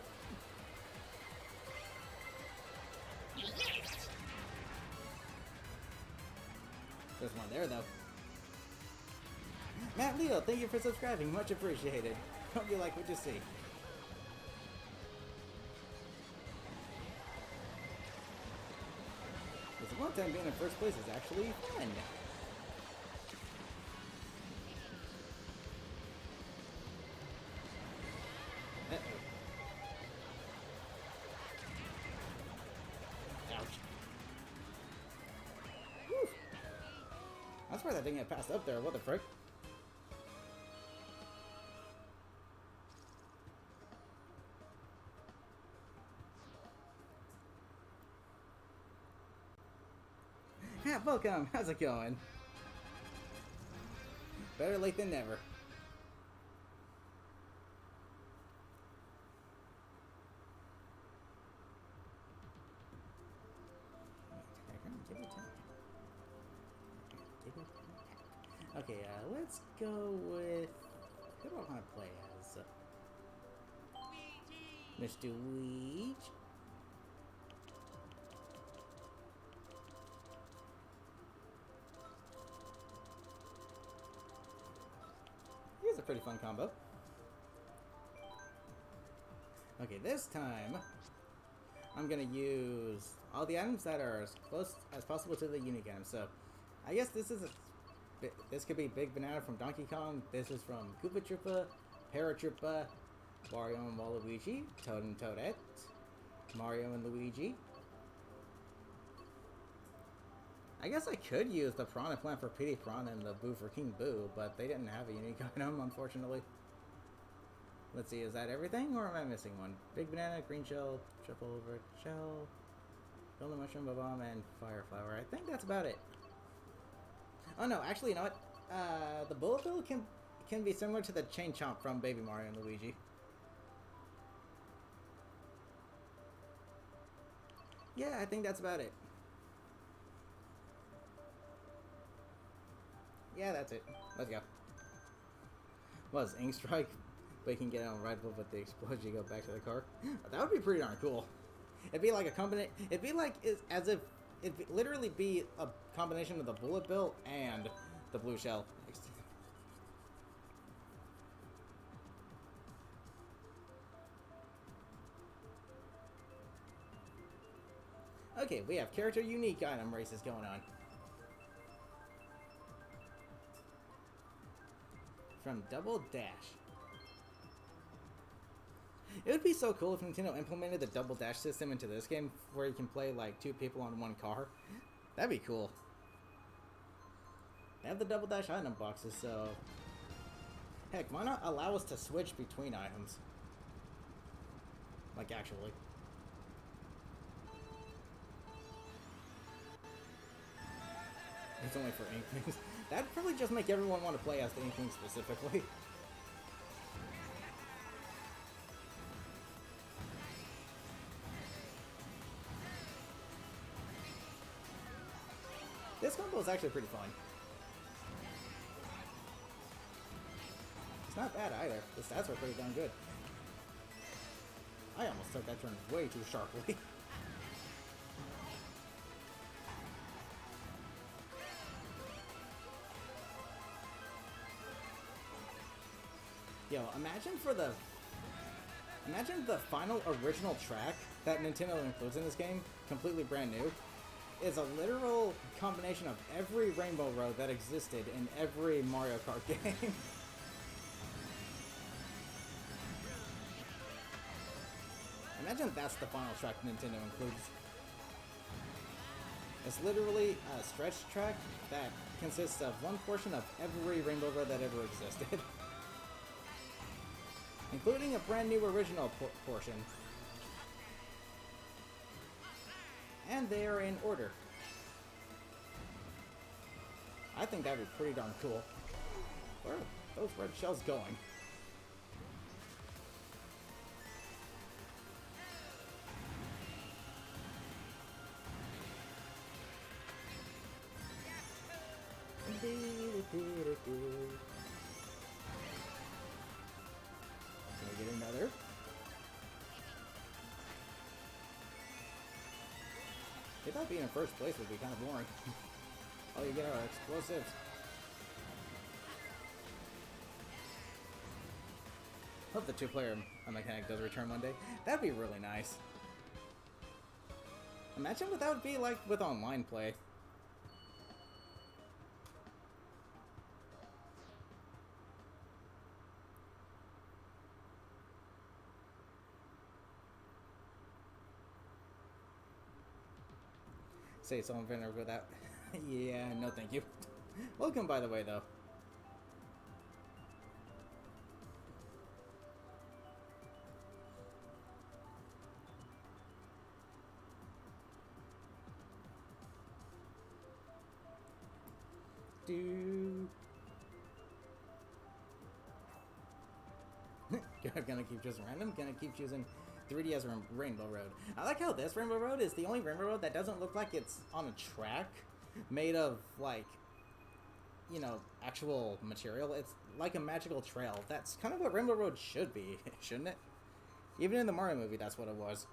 There's one there, though. Matt Leo, thank you for subscribing. Much appreciated. Hope you like what you see. This one time being in first place is actually fun. I'm surprised I didn't get passed up there. What the frick? Yeah, welcome. How's it going? Better late than never. Okay, let's go with... Who do I want to play as? Mr. Weege. Here's a pretty fun combo. Okay, this time I'm gonna use all the items that are as close as possible to the unique item. So I guess this could be Big Banana from Donkey Kong. This is from Koopa Troopa, Paratroopa, Mario and Waluigi, Toad and Toadette, Mario and Luigi. I guess I could use the Piranha Plant for Petey Piranha and the Boo for King Boo, but they didn't have a unique item, unfortunately. Let's see, is that everything, or am I missing one? Big Banana, Green Shell, Triple Over Shell, Golden Mushroom, Bomb, and Fire Flower. I think that's about it. Oh no, actually, you know what? The Bullet Bill can be similar to the Chain Chomp from Baby Mario and Luigi. Yeah, I think that's about it. Yeah, that's it. Let's go. Was Ink Strike? But you can get on right above with the explosion, you go back to the car. That would be pretty darn cool. It'd be like a combination. It'd be like as if it'd literally be a combination of the Bullet Bill and the Blue Shell. Okay, we have character unique item races going on. From Double Dash. It would be so cool if Nintendo implemented the Double Dash system into this game where you can play like 2 people on 1 car. That'd be cool. They have the Double Dash item boxes, so... Heck, why not allow us to switch between items? Like, actually. It's only for Inklings. That'd probably just make everyone want to play as the Inklings specifically. This combo is actually pretty fun. It's not bad either. The stats are pretty darn good. I almost took that turn way too sharply. Yo, imagine the final original track that Nintendo includes in this game, completely brand new, is a literal combination of every Rainbow Road that existed in every Mario Kart game. Imagine that's the final track Nintendo includes. It's literally a stretch track that consists of one portion of every Rainbow Road that ever existed. Including a brand new original portion. And they are in order. I think that'd be pretty darn cool. Where are those red shells going? Can we get another? I thought being in first place would be kind of boring. All you get are explosives. Hope the two-player mechanic does return one day. That'd be really nice. Imagine what that would be like with online play. Say someone vendor without. Yeah, no thank you. Welcome, by the way, though. Gonna keep choosing random. Gonna keep choosing 3DS Rainbow Road. I like how this Rainbow Road is the only Rainbow Road that doesn't look like it's on a track made of, like, you know, actual material. It's like a magical trail. That's kind of what Rainbow Road should be, shouldn't it? Even in the Mario movie, that's what it was.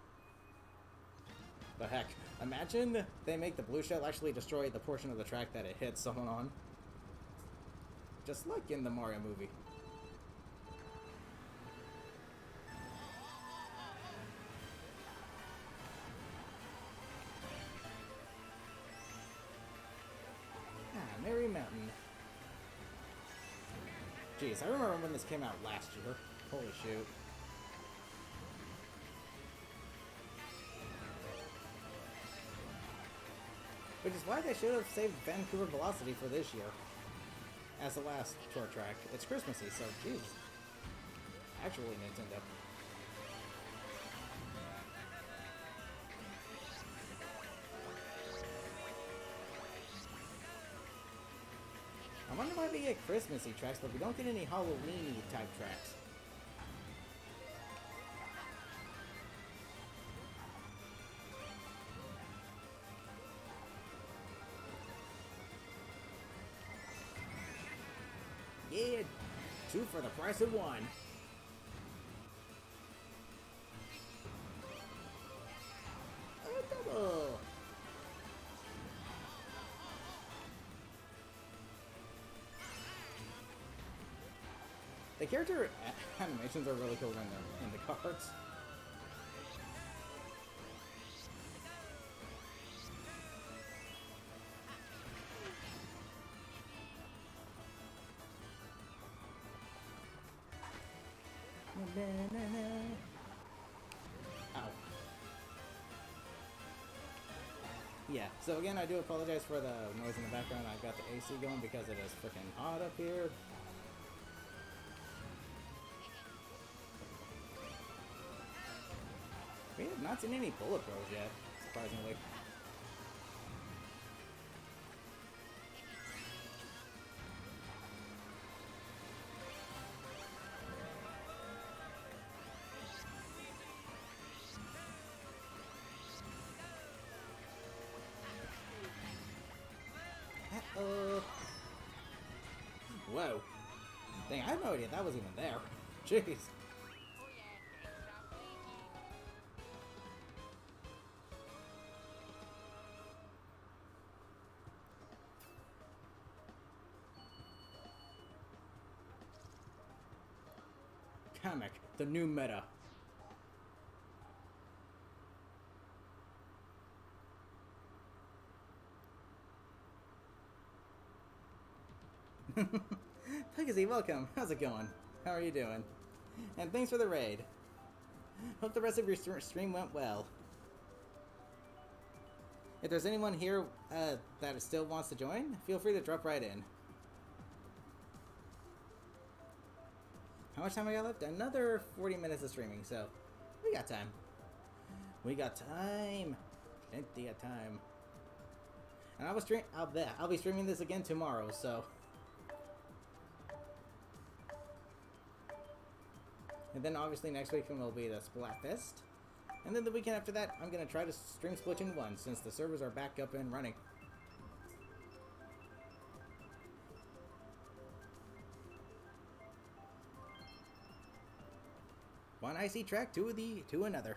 But heck, imagine they make the blue shell actually destroy the portion of the track that it hits someone on. Just like in the Mario movie. Merry Mountain. Jeez, I remember when this came out last year. Holy shoot. Which is why they should have saved Vancouver Velocity for this year. As the last short track. It's Christmassy, so jeez. Actually, Nintendo. I wonder why we get Christmassy tracks, but we don't get any Halloween-y type tracks. Yeah, 2 for the price of 1. A double. The character animations are really cool when they're in the cards. Ow. Yeah, so again, I do apologize for the noise in the background. I've got the AC going because it is freaking hot up here. We have not seen any bullet bros yet, surprisingly. Uh-oh. Whoa. Dang, I had no idea that was even there. Jeez. hammock, the new meta. Legacy, welcome. How's it going? How are you doing? And thanks for the raid. Hope the rest of your stream went well. If there's anyone here that still wants to join, feel free to drop right in. How much time I got left? Another 40 minutes of streaming, so we got time. We got time. Plenty of time. And I'll be streaming this again tomorrow, so. And then obviously next weekend will be the Splatfest. And then the weekend after that, I'm going to try to stream Splatoon 1 since the servers are back up and running. One icy track to another.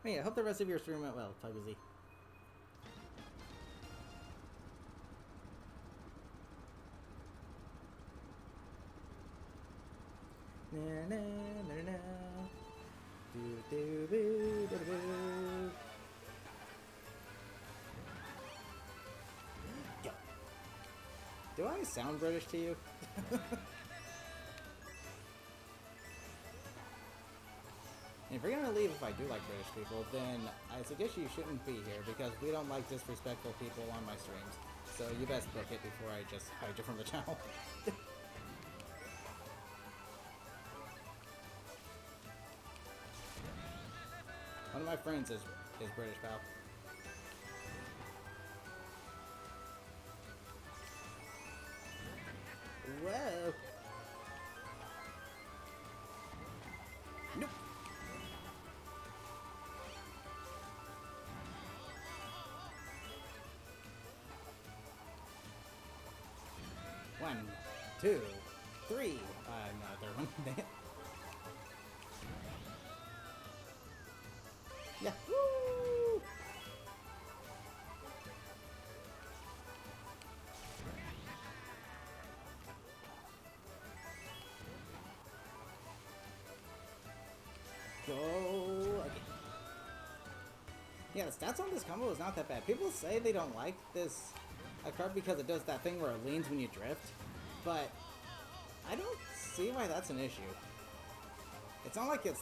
Hey, I hope the rest of your stream went well, Tugsy. Na na na na. Do do do do do. Go. Do I sound British to you? And if you're gonna leave if I do like British people, then I suggest you shouldn't be here because we don't like disrespectful people on my streams. So you best book it before I just hide you from the channel. One of my friends is British, pal. Whoa! Nope! One, two, three. No, third one. Yeah. Woo! Go again. Yeah, the stats on this combo is not that bad. People say they don't like this card because it does that thing where it leans when you drift, but I don't see why that's an issue. It's not like it's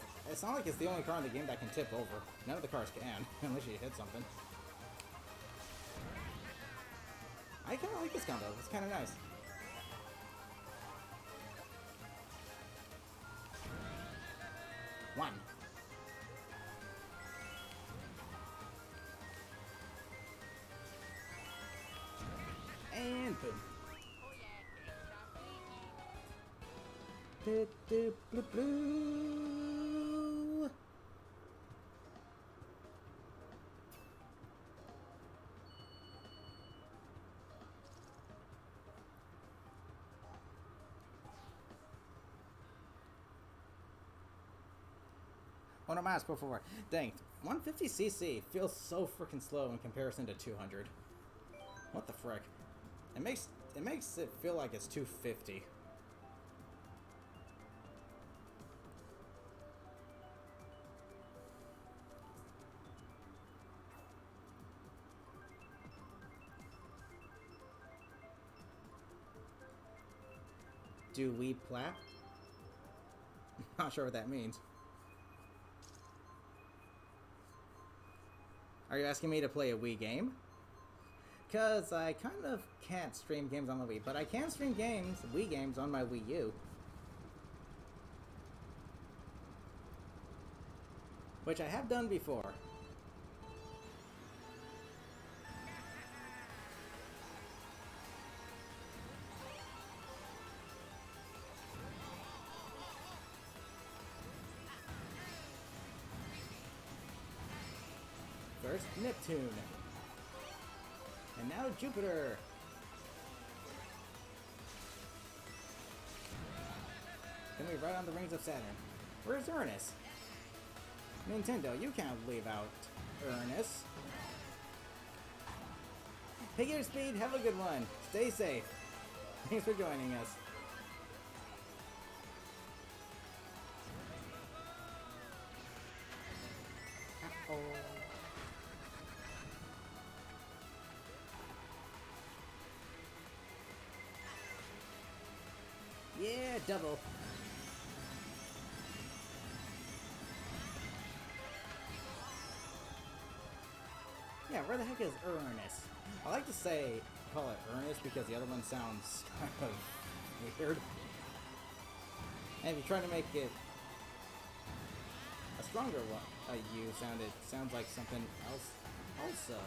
the only car in the game that can tip over. None of the cars can, unless you hit something. I kind of like this combo. It's kind of nice. One. And boom. Do, do, blue, blue. What am I asked before? Dang, 150cc feels so freaking slow in comparison to 200. What the frick? It makes it feel like it's 250. Do we plat? Not sure what that means. Are you asking me to play a Wii game? Because I kind of can't stream games on my Wii, but I can stream Wii games on my Wii U. Which I have done before. First, Neptune. And now Jupiter. Then we ride on the rings of Saturn. Where's Ernest? Nintendo, you can't leave out Ernest. Take your speed, have a good one. Stay safe. Thanks for joining us. Uh-oh. Yeah, double. Yeah, where the heck is Ernest? I like to call it Ernest because the other one sounds kind of weird. And if you try to make it a stronger one, sounds like something else also.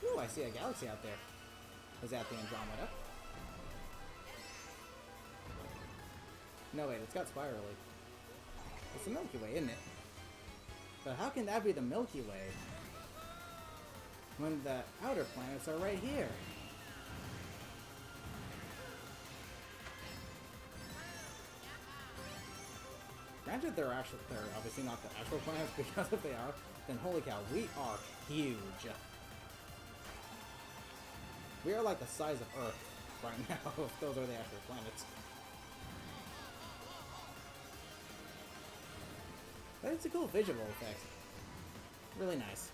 Ooh, I see a galaxy out there. Is that the Andromeda? No, wait, it's got spirally. It's the Milky Way, isn't it? But how can that be the Milky Way when the outer planets are right here? Granted, they're obviously not the actual planets, because if they are, then holy cow, we are huge. We are like the size of Earth right now, if those are the actual planets. But it's a cool visual effect. Really nice.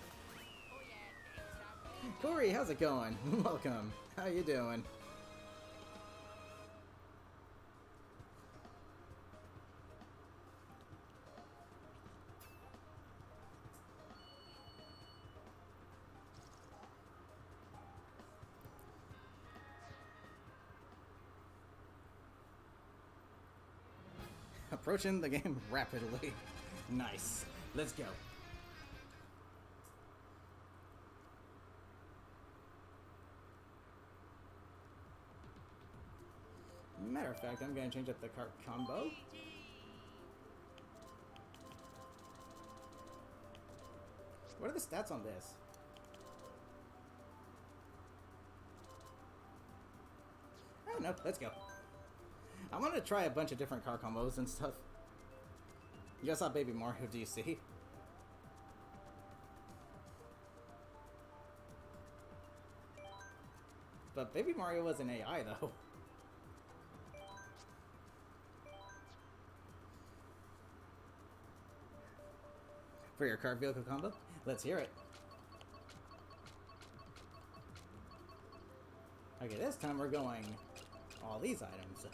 Corey, how's it going? Welcome. How you doing? Approaching the game rapidly. Nice. Let's go. Matter of fact, I'm going to change up the Kart combo. What are the stats on this? Oh no, let's go. I want to try a bunch of different car combos and stuff. You guys saw Baby Mario DC? But Baby Mario was an AI though. For your car vehicle combo? Let's hear it. Okay, this time we're going all these items.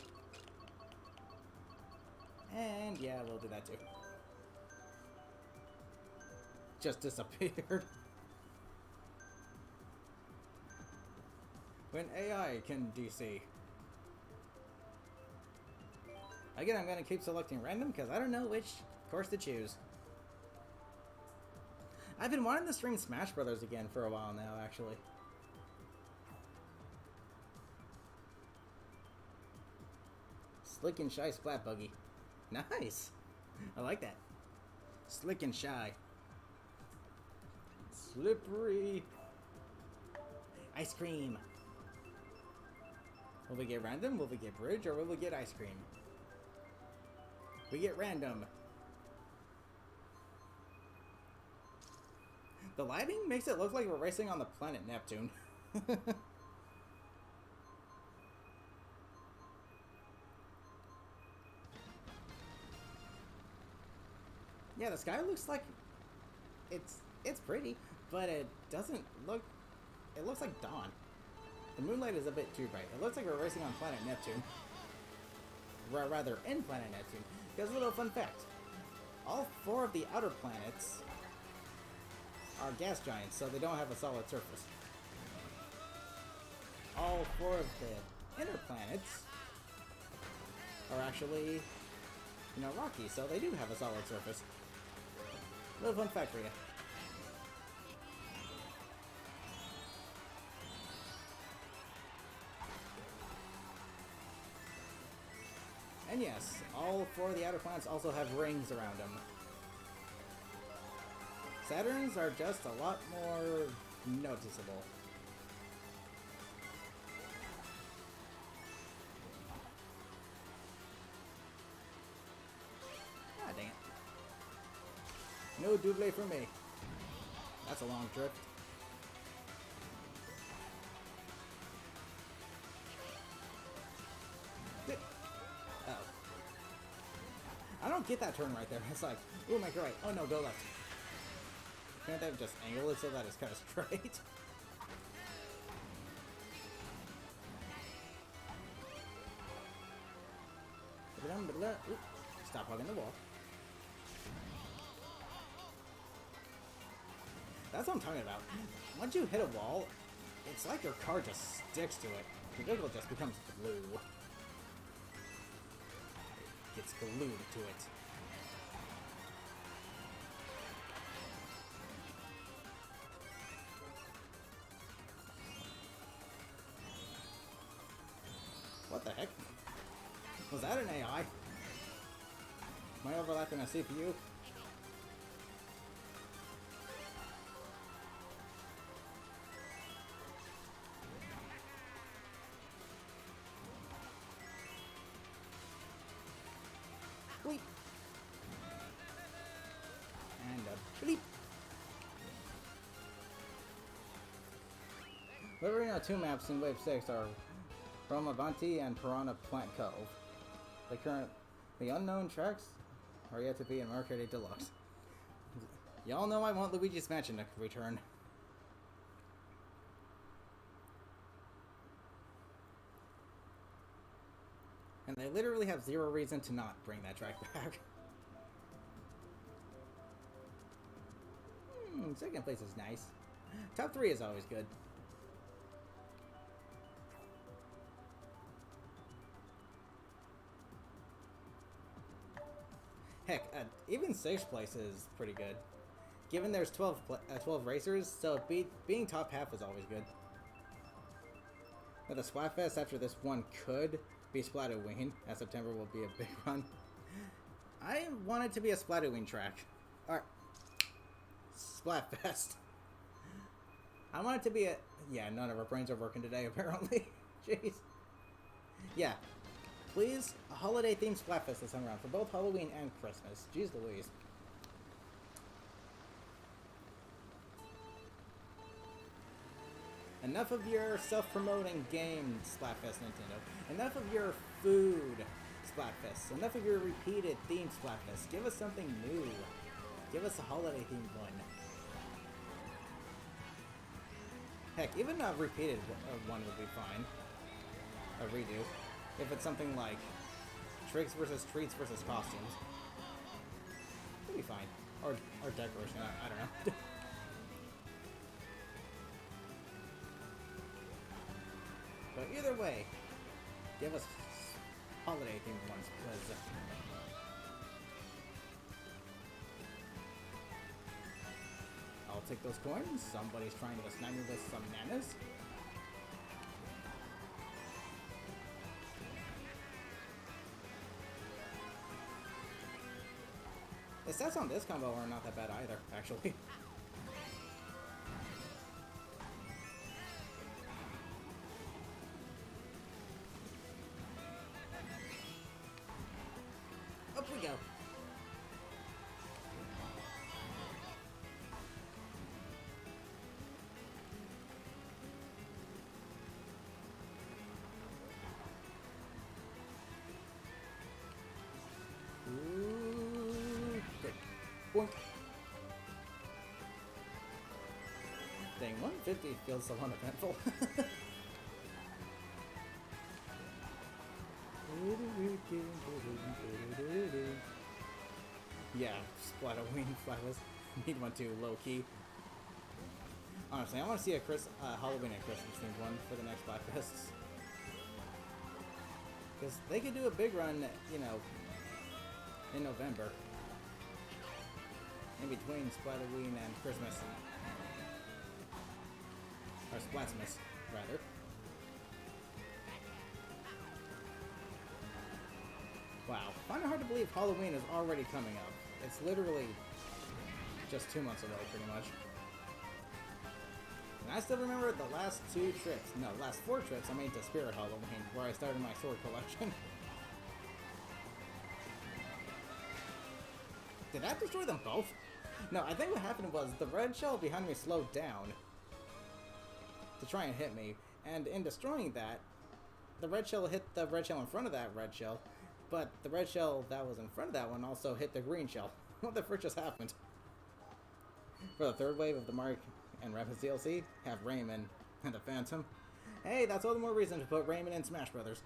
And yeah, we'll do that too. Just disappeared. When AI can DC. Again, I'm gonna keep selecting random because I don't know which course to choose. I've been wanting to stream Smash Brothers again for a while now, actually. Slick and Shy Splat Buggy. Nice! I like that. Slick and Shy. Slippery. Ice cream. Will we get random? Will we get bridge? Or will we get ice cream? We get random. The lighting makes it look like we're racing on the planet Neptune. Yeah, the sky looks like it's pretty, but it doesn't look. It looks like dawn. The moonlight is a bit too bright. It looks like we're racing on planet Neptune. Rather, in planet Neptune. Because a little fun fact: all 4 of the outer planets are gas giants, so they don't have a solid surface. All 4 of the inner planets are actually, rocky, so they do have a solid surface. Little fun fact for you. And yes, all 4 of the outer planets also have rings around them. Saturn's are just a lot more noticeable. Ah, dang it. No double for me. That's a long trip. Oh. I don't get that turn right there. It's like, ooh, make it right. Oh no, go left. Can't they just angle it so that it's kind of straight? Ooh, stop hugging the wall. That's what I'm talking about. Once you hit a wall, it's like your car just sticks to it. The vehicle just becomes glue. It gets glued to it. What the heck? Was that an AI? Am I overlapping a CPU? Bleep. And a bleep. Liberating 2 maps in Wave 6 are Romavanti and Piranha Plant Cove. The unknown tracks are yet to be in Arcade Deluxe. Y'all know I want Luigi's Mansion to return. And they literally have zero reason to not bring that track back. Second place is nice. Top 3 is always good. Heck, even 6th place is pretty good. Given there's 12 racers, so being top half is always good. With a Splatfest after this one could be Splatoween, as September will be a big one. I want it to be a Splatoween track. Or Splatfest. I want it to be a... Yeah, none of our brains are working today, apparently. Jeez. Yeah. Please, a holiday-themed Splatfest this time around, for both Halloween and Christmas. Jeez Louise. Enough of your self-promoting game Splatfest, Nintendo. Enough of your food Splatfest. Enough of your repeated themed Splatfest. Give us something new. Give us a holiday-themed one. Heck, even a repeated one would be fine. A redo. If it's something like tricks versus treats versus costumes. It'd be fine. Or decoration, I don't know. But either way, give us holiday themed ones, because I'll take those coins. Somebody's trying to snag me with some nanas. The stats on this combo are not that bad either, actually. Up we go. Boink. Dang, 150 feels so uneventful. Yeah, Splatoween, Flatless. Need one too, low key. Honestly, I want to see a Halloween and Christmas themed one for the next Splatfests. Because they could do a big run, you know, in November. In between Splatoween and Christmas. Or Splatmas, rather. Wow, find it hard to believe Halloween is already coming up. It's literally just 2 months away, pretty much. And I still remember the last 2 trips, no, last 4 trips I made to Spirit Halloween, where I started my sword collection. Did that destroy them both? No, I think what happened was the red shell behind me slowed down to try and hit me, and in destroying that, the red shell hit the red shell in front of that red shell, but the red shell that was in front of that one also hit the green shell. What the frick just happened? For the third wave of the Mark and Rapids DLC, have Rayman and the Phantom. Hey, that's all the more reason to put Rayman in Smash Brothers.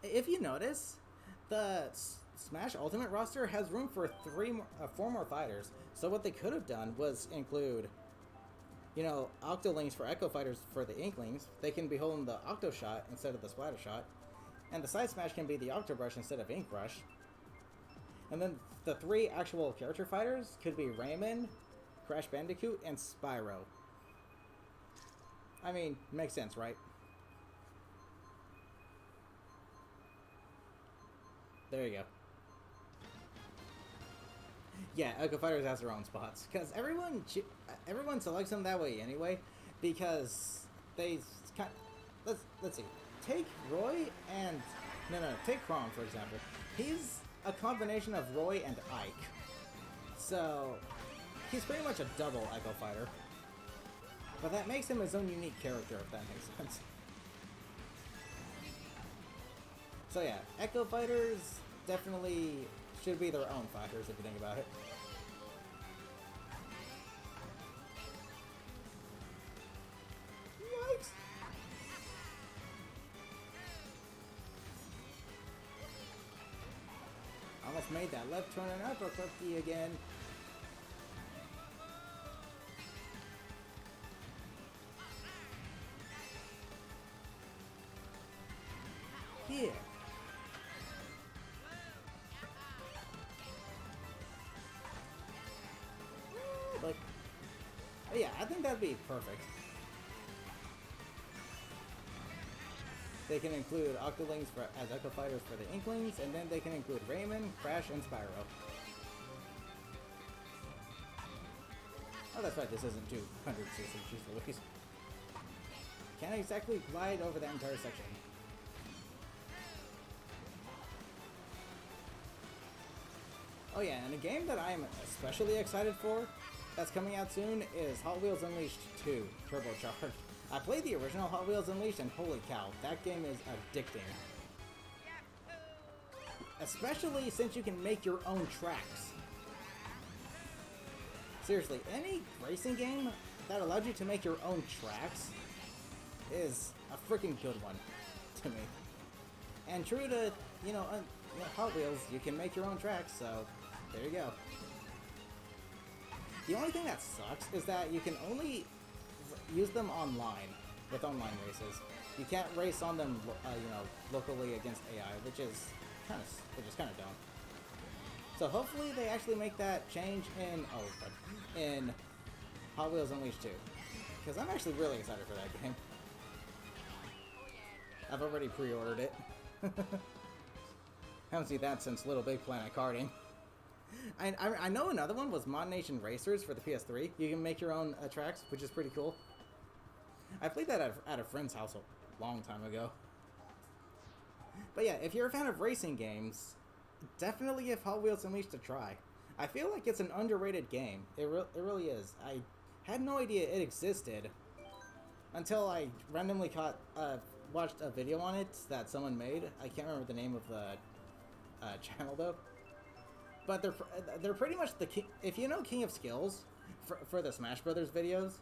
If you notice, the Smash Ultimate roster has room for 4 more fighters. So what they could have done was include, you know, Octolinks for Echo Fighters for the Inklings. They can be holding the Octo Shot instead of the Splatter Shot. And the Side Smash can be the Octo Brush instead of Ink Rush. And then the 3 actual character fighters could be Rayman, Crash Bandicoot, and Spyro. I mean, makes sense, right? There you go. Yeah, Echo Fighters has their own spots because everyone selects them that way anyway, because they kind. Let's see. Take Roy and take Chrom for example. He's a combination of Roy and Ike, so he's pretty much a double Echo Fighter. But that makes him his own unique character, if that makes sense. So yeah, Echo Fighters definitely should be their own fighters if you think about it. Yikes! Almost made that left turn and uppercut again. Here. Like, yeah, I think that'd be perfect. They can include Octolinks as Echo Fighters for the Inklings, and then they can include Rayman, Crash, and Spyro. Oh, that's right, this isn't 200cc, jeez Louise. Can't exactly glide over that entire section. Oh yeah, and a game that I'm especially excited for, that's coming out soon, is Hot Wheels Unleashed 2 Turbocharged. I played the original Hot Wheels Unleashed, and holy cow, that game is addicting. Especially since you can make your own tracks. Seriously, any racing game that allows you to make your own tracks is a freaking good one to me. And true to, Hot Wheels, you can make your own tracks, so there you go. The only thing that sucks is that you can only use them online with online races. You can't race on them, locally against AI, which is kind of dumb. So hopefully they actually make that change in Hot Wheels Unleashed 2, because I'm actually really excited for that game. I've already pre-ordered it. Haven't seen that since Little Big Planet Karting. I know another one was Mod Nation Racers for the PS3. You can make your own tracks, which is pretty cool. I played that at a friend's house a long time ago. But yeah, if you're a fan of racing games, definitely give Hot Wheels Unleashed a try. I feel like it's an underrated game. It really is. I had no idea it existed until I randomly watched a video on it that someone made. I can't remember the name of the channel though. But they're pretty much the king. If you know King of Skills for the Smash Brothers videos,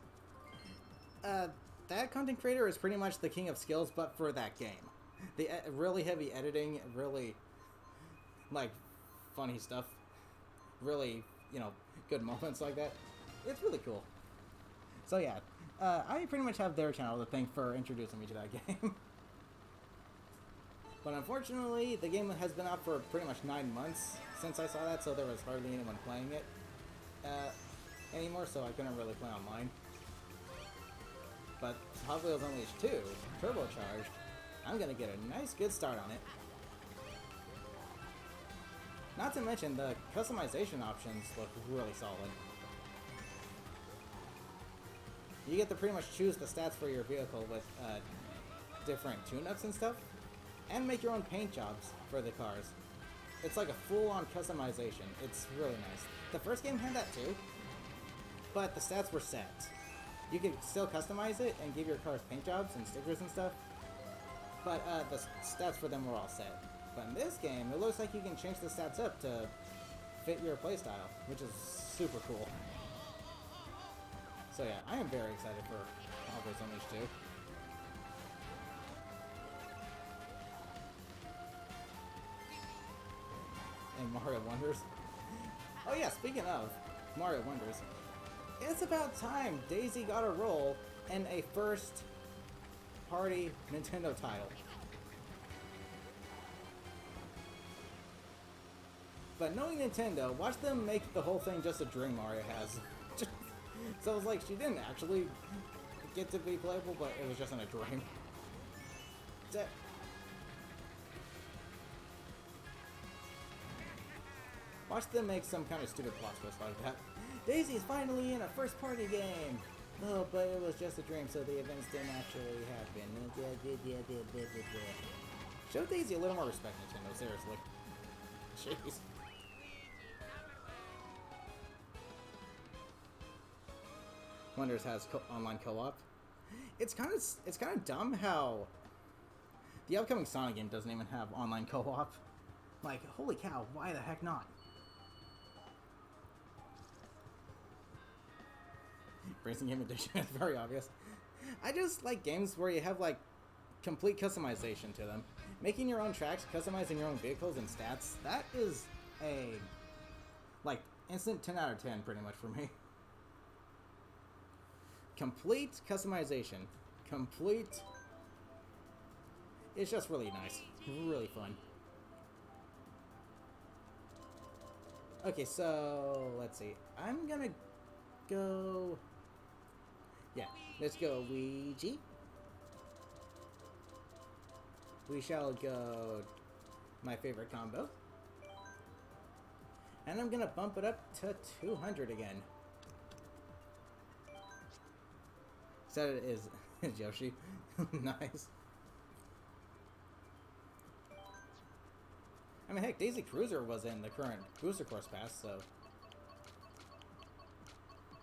that content creator is pretty much the King of Skills, but for that game. The really heavy editing, really funny stuff, really good moments like that. It's really cool. So yeah, I pretty much have their channel to thank for introducing me to that game. But unfortunately, the game has been out for pretty much 9 months since I saw that, so there was hardly anyone playing it anymore, so I couldn't really play online. But Hot Wheels Unleashed 2, Turbocharged, I'm gonna get a nice good start on it. Not to mention, the customization options look really solid. You get to pretty much choose the stats for your vehicle with different tune-ups and stuff, and make your own paint jobs for the cars. It's like a full-on customization. It's really nice. The first game had that too, but the stats were set. You can still customize it and give your cars paint jobs and stickers and stuff, but the stats for them were all set. But in this game, it looks like you can change the stats up to fit your playstyle, which is super cool. So yeah, I am very excited for Hogwarts Unleashed 2. And Mario Wonders. Oh yeah, speaking of Mario Wonders, it's about time Daisy got a role in a first-party Nintendo title. But knowing Nintendo, watch them make the whole thing just a dream Mario has. So it's like she didn't actually get to be playable, but it was just in a dream. Watch them make some kind of stupid plot twist like that. Daisy's finally in a first-party game! Oh, but it was just a dream, so the events didn't actually happen. Show Daisy a little more respect, Nintendo, seriously. Jeez. Wonders has online co-op. It's kind of dumb how the upcoming Sonic game doesn't even have online co-op. Like, holy cow, why the heck not? Racing game edition is very obvious. I just like games where you have like complete customization to them. Making your own tracks, customizing your own vehicles and stats, that is a like instant 10 out of 10 pretty much for me. Complete customization. Complete. It's just really nice. Really fun. Okay, so let's see. I'm gonna go. Yeah, let's go Luigi. We shall go my favorite combo. And I'm gonna bump it up to 200 again. So it is Yoshi. Nice. I mean, heck, Daisy Cruiser was in the current Booster Course Pass, so...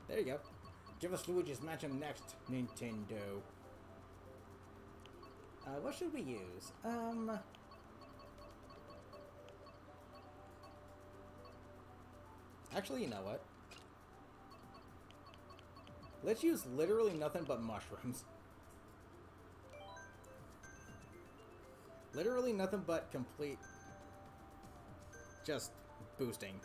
There you go. Give us Luigi's Mansion next, Nintendo. What should we use? Actually, you know what? Let's use literally nothing but mushrooms. Literally nothing but complete... just boosting.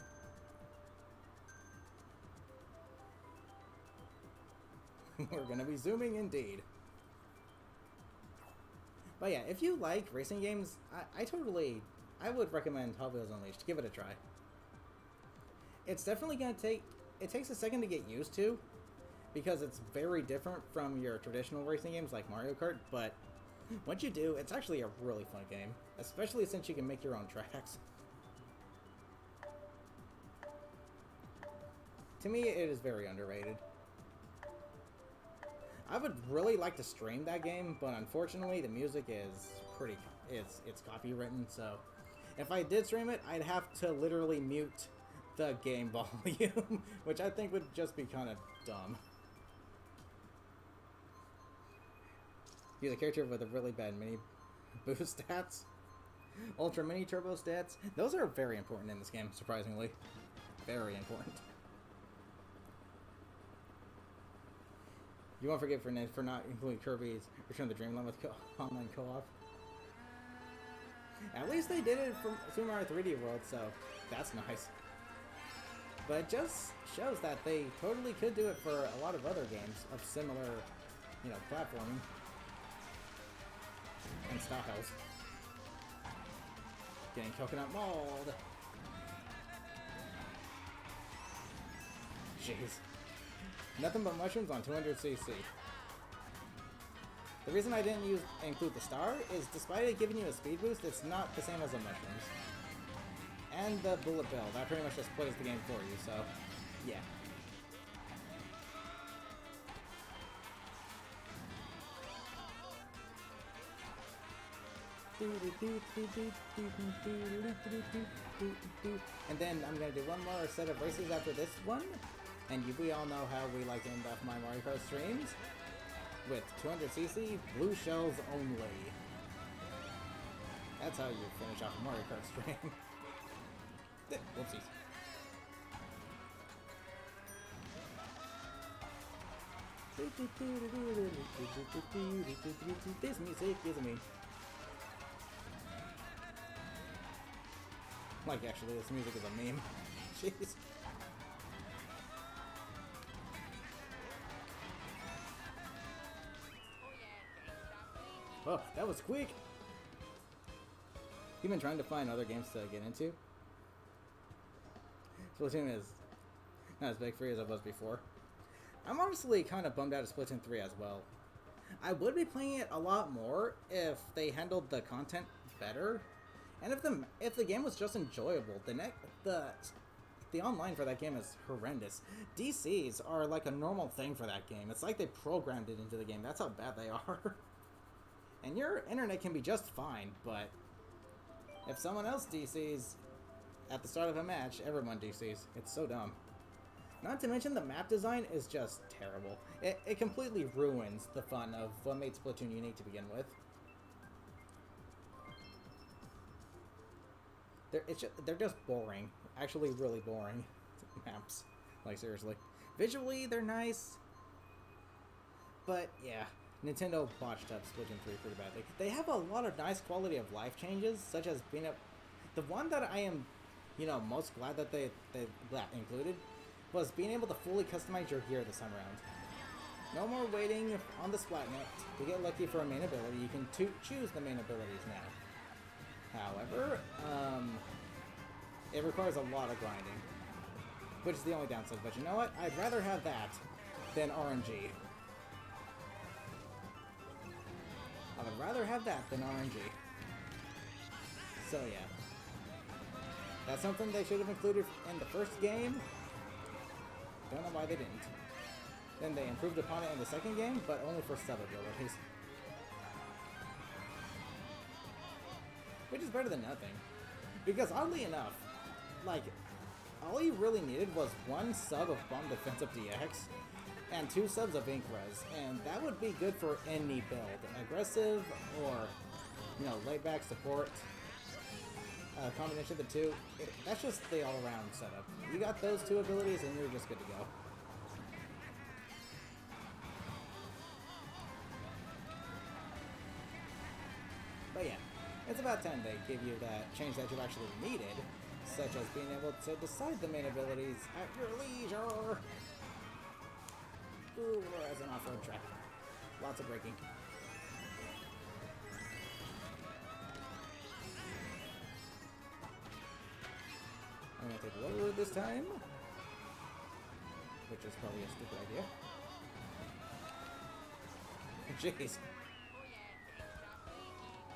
We're gonna be zooming indeed. But yeah, if you like racing games, I would recommend Hot Wheels Unleashed. Give it a try. It's definitely gonna take... It takes a second to get used to, because it's very different from your traditional racing games like Mario Kart, but once you do, it's actually a really fun game. Especially since you can make your own tracks. To me, it is very underrated. I would really like to stream that game, but unfortunately the music is pretty... It's copywritten, so... If I did stream it, I'd have to literally mute the game volume, which I think would just be kind of dumb. Use a character with a really bad mini boost stats. Ultra mini turbo stats. Those are very important in this game, surprisingly. Very important. You won't forget for not including Kirby's Return to Dreamland with online co-op. At least they did it for Super Mario 3D World, so that's nice. But it just shows that they totally could do it for a lot of other games of similar, you know, platforming and styles. Getting coconut mauled. Jeez. Nothing but mushrooms on 200cc. The reason I didn't include the star is despite it giving you a speed boost, it's not the same as the mushrooms. And the bullet bill, that pretty much just plays the game for you, so yeah. And then I'm gonna do one more set of races after this one. And we all know how we like to end off my Mario Kart streams with 200cc blue shells only. That's how you finish off a Mario Kart stream. Whoopsies. This music is me. Like, actually, this music is a meme. Jeez. Oh, that was quick! You've been trying to find other games to get into? Splatoon is not as big for you as I was before. I'm honestly kind of bummed out of Splatoon 3 as well. I would be playing it a lot more if they handled the content better, and if the game was just enjoyable. The online for that game is horrendous. DCs are like a normal thing for that game. It's like they programmed it into the game. That's how bad they are. And your internet can be just fine, but if someone else DCs at the start of a match, everyone DCs. It's so dumb. Not to mention the map design is just terrible. It completely ruins the fun of what made Splatoon unique to begin with. They're just boring. Actually really boring maps. Like, seriously. Visually, they're nice. But, yeah. Nintendo botched up Splatoon 3 pretty badly. They have a lot of nice quality of life changes, such as being a... The one that I am, most glad that they included was being able to fully customize your gear this time around. No more waiting on the Splatnet to get lucky for a main ability. You can choose the main abilities now. However, it requires a lot of grinding, which is the only downside. But you know what? I'd rather have that than RNG. I would rather have that than RNG. So yeah. That's something they should have included in the first game. Don't know why they didn't. Then they improved upon it in the second game, but only for sub-abilities. Which is better than nothing. Because oddly enough, like, all you really needed was one sub of Bomb Defensive DX and 2 subs of Ink Res, and that would be good for any build. Aggressive or, laid back support. Combination of the two. That's just the all-around setup. You got those 2 abilities and you're just good to go. But yeah, it's about time they give you that change that you actually needed, such as being able to decide the main abilities at your leisure. Ooh, as an off-road track. Lots of braking. I'm gonna take the lower road this time, which is probably a stupid idea. Jeez.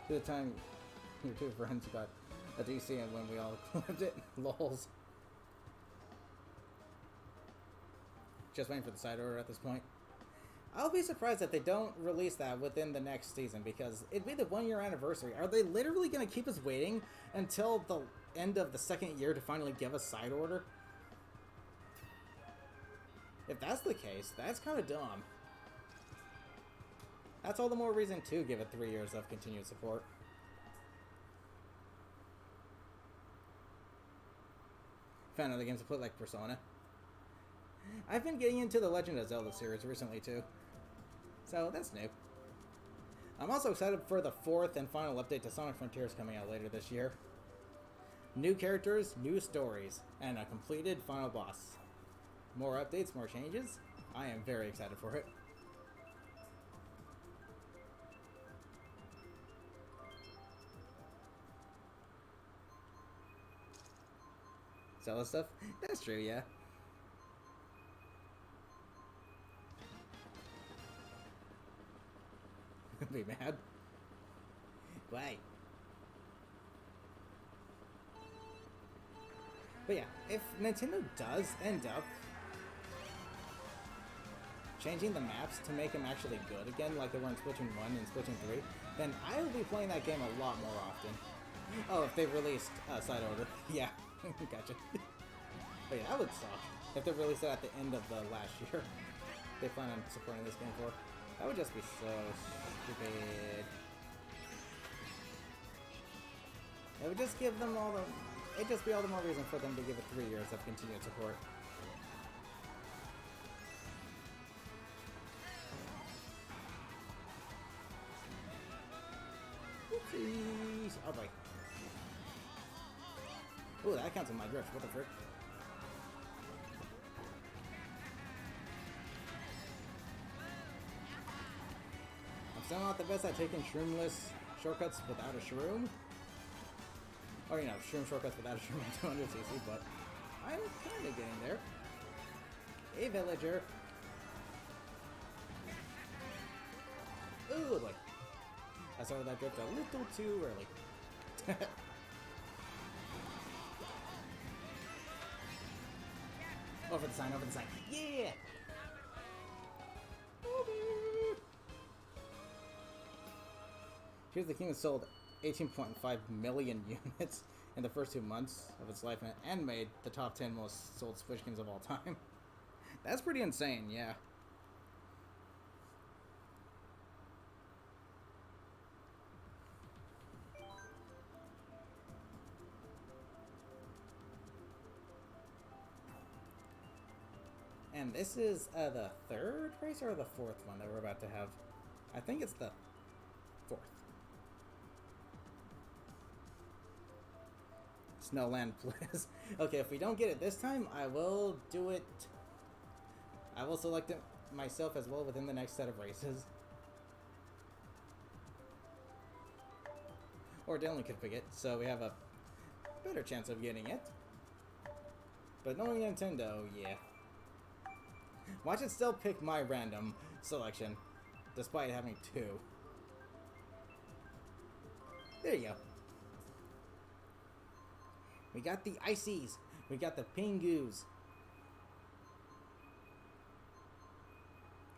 To the time your 2 friends got a DC and when we all lived it. Lols. Just waiting for the side order at this point. I'll be surprised if they don't release that within the next season, because it'd be the 1-year anniversary. Are they literally going to keep us waiting until the end of the 2nd year to finally give us side order? If that's the case, that's kind of dumb. That's all the more reason to give it 3 years of continued support. Found other games to play like Persona. I've been getting into the Legend of Zelda series recently too, so that's new. I'm also excited for the 4th and final update to Sonic Frontiers coming out later this year. New characters, new stories, and a completed final boss. More updates, more changes. I am very excited for it. Zelda stuff? That's true, yeah. Be mad. Why? But yeah, if Nintendo does end up changing the maps to make them actually good again, like they were in Splatoon 1 and Splatoon 3, then I will be playing that game a lot more often. Oh, if they released side order. Yeah, gotcha. But yeah, that would suck. If they released it at the end of the last year, they plan on supporting this game for. That would just be so stupid. It would just give them all the... It'd just be all the more reason for them to give it 3 years of continued support. Oopsies! Oh boy. Ooh, that counts on my drift. What the frick? I'm still not the best at taking shroomless shortcuts without a shroom. Or, you know, shroom shortcuts without a shroom on 200cc, but I'm kind of getting there. Hey, villager. Ooh, boy. I started that drift a little too early. Over the sign, over the sign. Yeah! Here's the King that sold 18.5 million units in the first 2 months of its life and made the top 10 most sold Switch games of all time. That's pretty insane, yeah. And this is the third race or the fourth one that we're about to have? I think it's the fourth. Snowland, please. Okay, if we don't get it this time, I will do it. I will select it myself as well within the next set of races. Or Dylan could pick it, so we have a better chance of getting it. But knowing Nintendo, yeah. Watch it still pick my random selection, despite having 2. There you go. We got the Icies. We got the Pingus.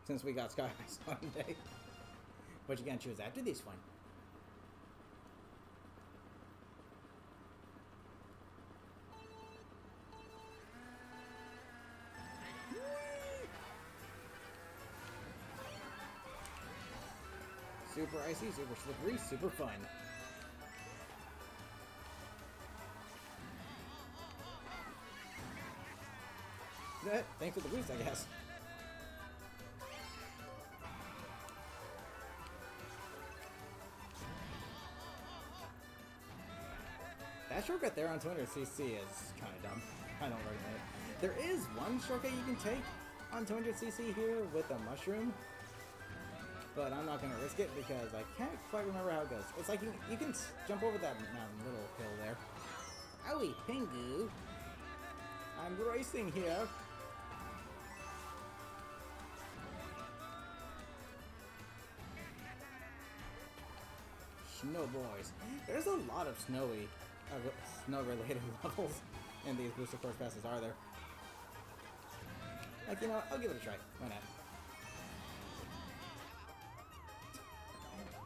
Since we got Sky High Sunday. What you gonna choose after this one? Super icy, super slippery, super fun. Thanks for the boost, I guess. That shortcut there on 200cc is kind of dumb. I don't recommend it. There is one shortcut you can take on 200cc here with a mushroom, but I'm not going to risk it because I can't quite remember how it goes. It's like you can jump over that little hill there. Owie, Pingu! I'm racing here! Snow boys. There's a lot of snow-related levels in these booster course passes, are there? Like, you know, I'll give it a try. Why not?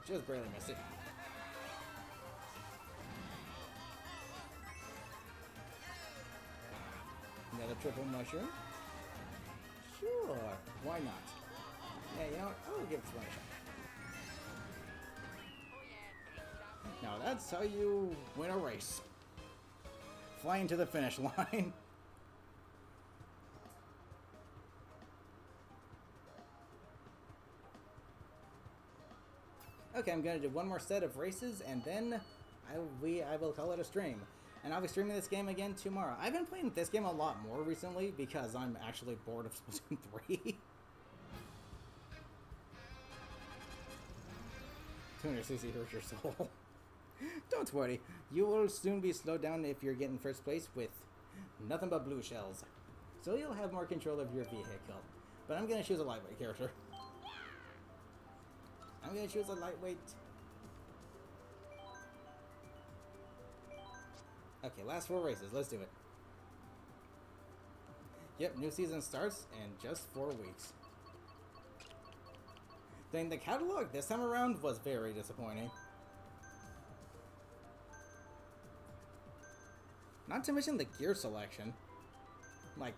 Just barely missed it. Another triple mushroom? Sure, why not? Yeah, you know what? I'll give this one a shot. Now that's how you win a race. Flying to the finish line. Okay, I'm gonna do one more set of races and then I will call it a stream. And I'll be streaming this game again tomorrow. I've been playing this game a lot more recently because I'm actually bored of Splatoon 3. 200cc hurts your soul. Don't worry, you will soon be slowed down if you're getting first place with nothing but blue shells. So you'll have more control of your vehicle. But I'm gonna choose a lightweight character. I'm gonna choose a lightweight. Okay, last 4 races, let's do it. Yep, new season starts in just 4 weeks. Then the catalog this time around was very disappointing. Not to mention the gear selection. Like,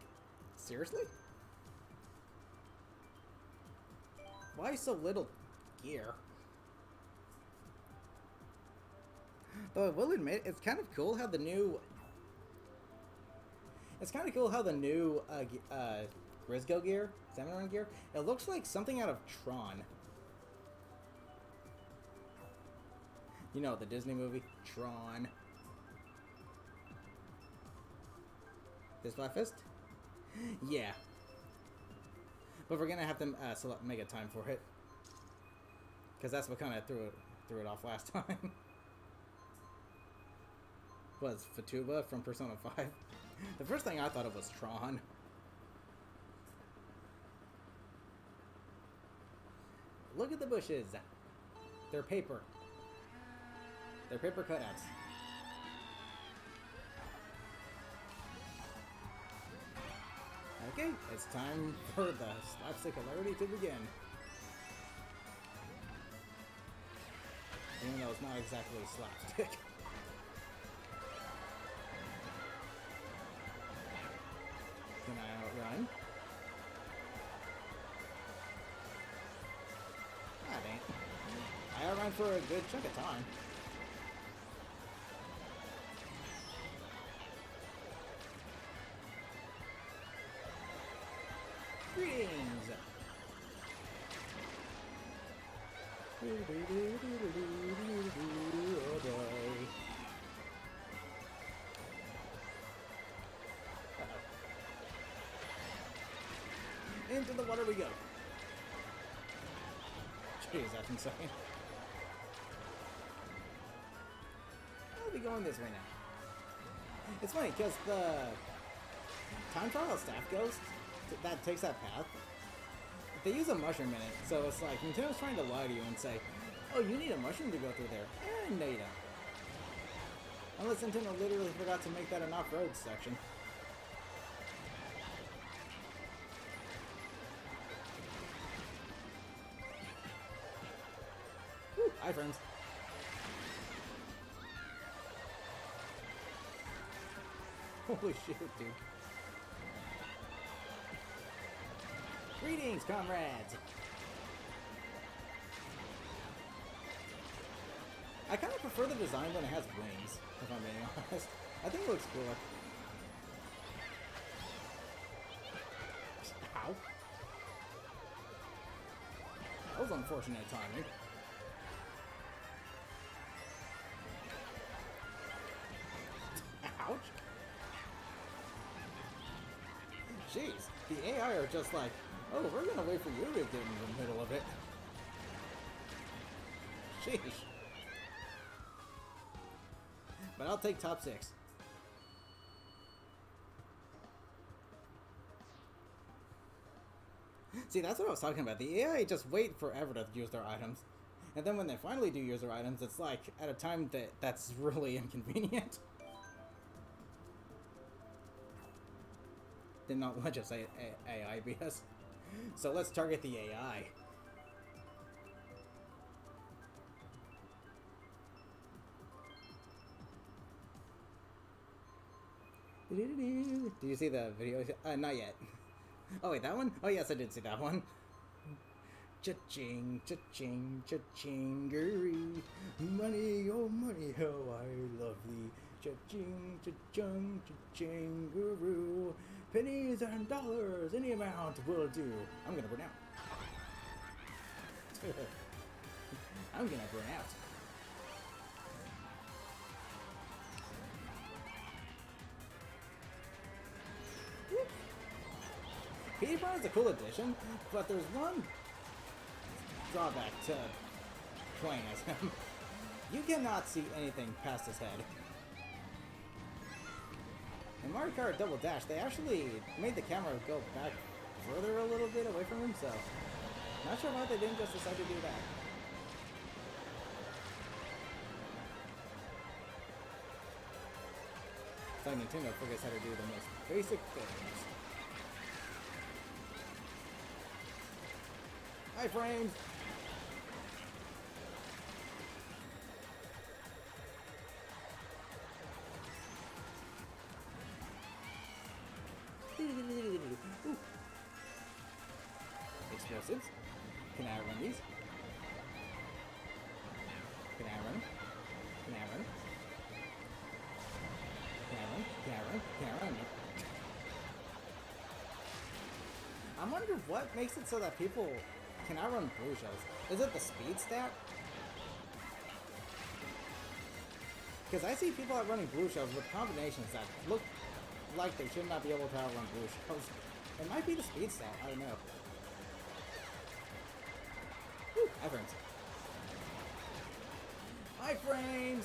Seriously? Why so little gear? Though I will admit, it's kind of cool how the new... It's kind of cool how the new Grisgo gear, Salmon Run gear, it looks like something out of Tron. You know, the Disney movie, Tron. This Flat Fist? Yeah. But we're gonna have to make a time for it. Because that's what kind of threw it off last time. Was Fatuba from Persona 5. The first thing I thought of was Tron. Look at the bushes. They're paper. They're paper cutouts. Okay, it's time for the slapstick hilarity to begin. Even though it's not exactly slapstick. Can I outrun? Ah, dang. I outrun for a good chunk of time. Greetings! Oh boy. Into the water we go. Jeez, that's insane. I'll be going this way now. It's funny, because the time trial staff ghost that takes that path, they use a mushroom in it, so it's like Nintendo's trying to lie to you and say, oh, you need a mushroom to go through there. No, you don't. Unless Nintendo literally forgot to make that an off-road section. Woo, iframes. Holy shit, dude. Greetings, comrades! I kind of prefer the design when it has wings, if I'm being honest. I think it looks cooler. Ow. That was unfortunate timing. Ouch! Jeez, the AI are just like, oh, we're gonna wait for you to get in the middle of it. Sheesh. But I'll take top 6. See, that's what I was talking about. The AI just wait forever to use their items. And then when they finally do use their items, it's like at a time that's really inconvenient. Did not let just say AI BS. So let's target the AI. Did you see the video? Not yet. Oh wait, that one? Oh yes, I did see that one. Cha-ching, cha-ching, cha-chingery. Money, oh money, how I love thee. Cha-ching, cha-chung, cha-chingaroo. Pennies and dollars, any amount will do. I'm gonna burn out. I'm gonna burn out. Petey Bar is a cool addition, but there's one drawback to playing as him. You cannot see anything past his head. In Mario Kart Double Dash, they actually made the camera go back further a little bit away from him, so not sure why they didn't just decide to do that. It's like Nintendo forgets how to do the most basic things. Iframes! explosives. Can I run these? Can I run? Can I run? Can I run? Can I run? Can I run? I wonder what makes it so that people cannot run blue shells. Is it the speed stat? Because I see people out running blue shells with combinations that look like they should not be able to outrun blue shells. It might be the speed stat, I don't know. Woo, iframes. Iframes!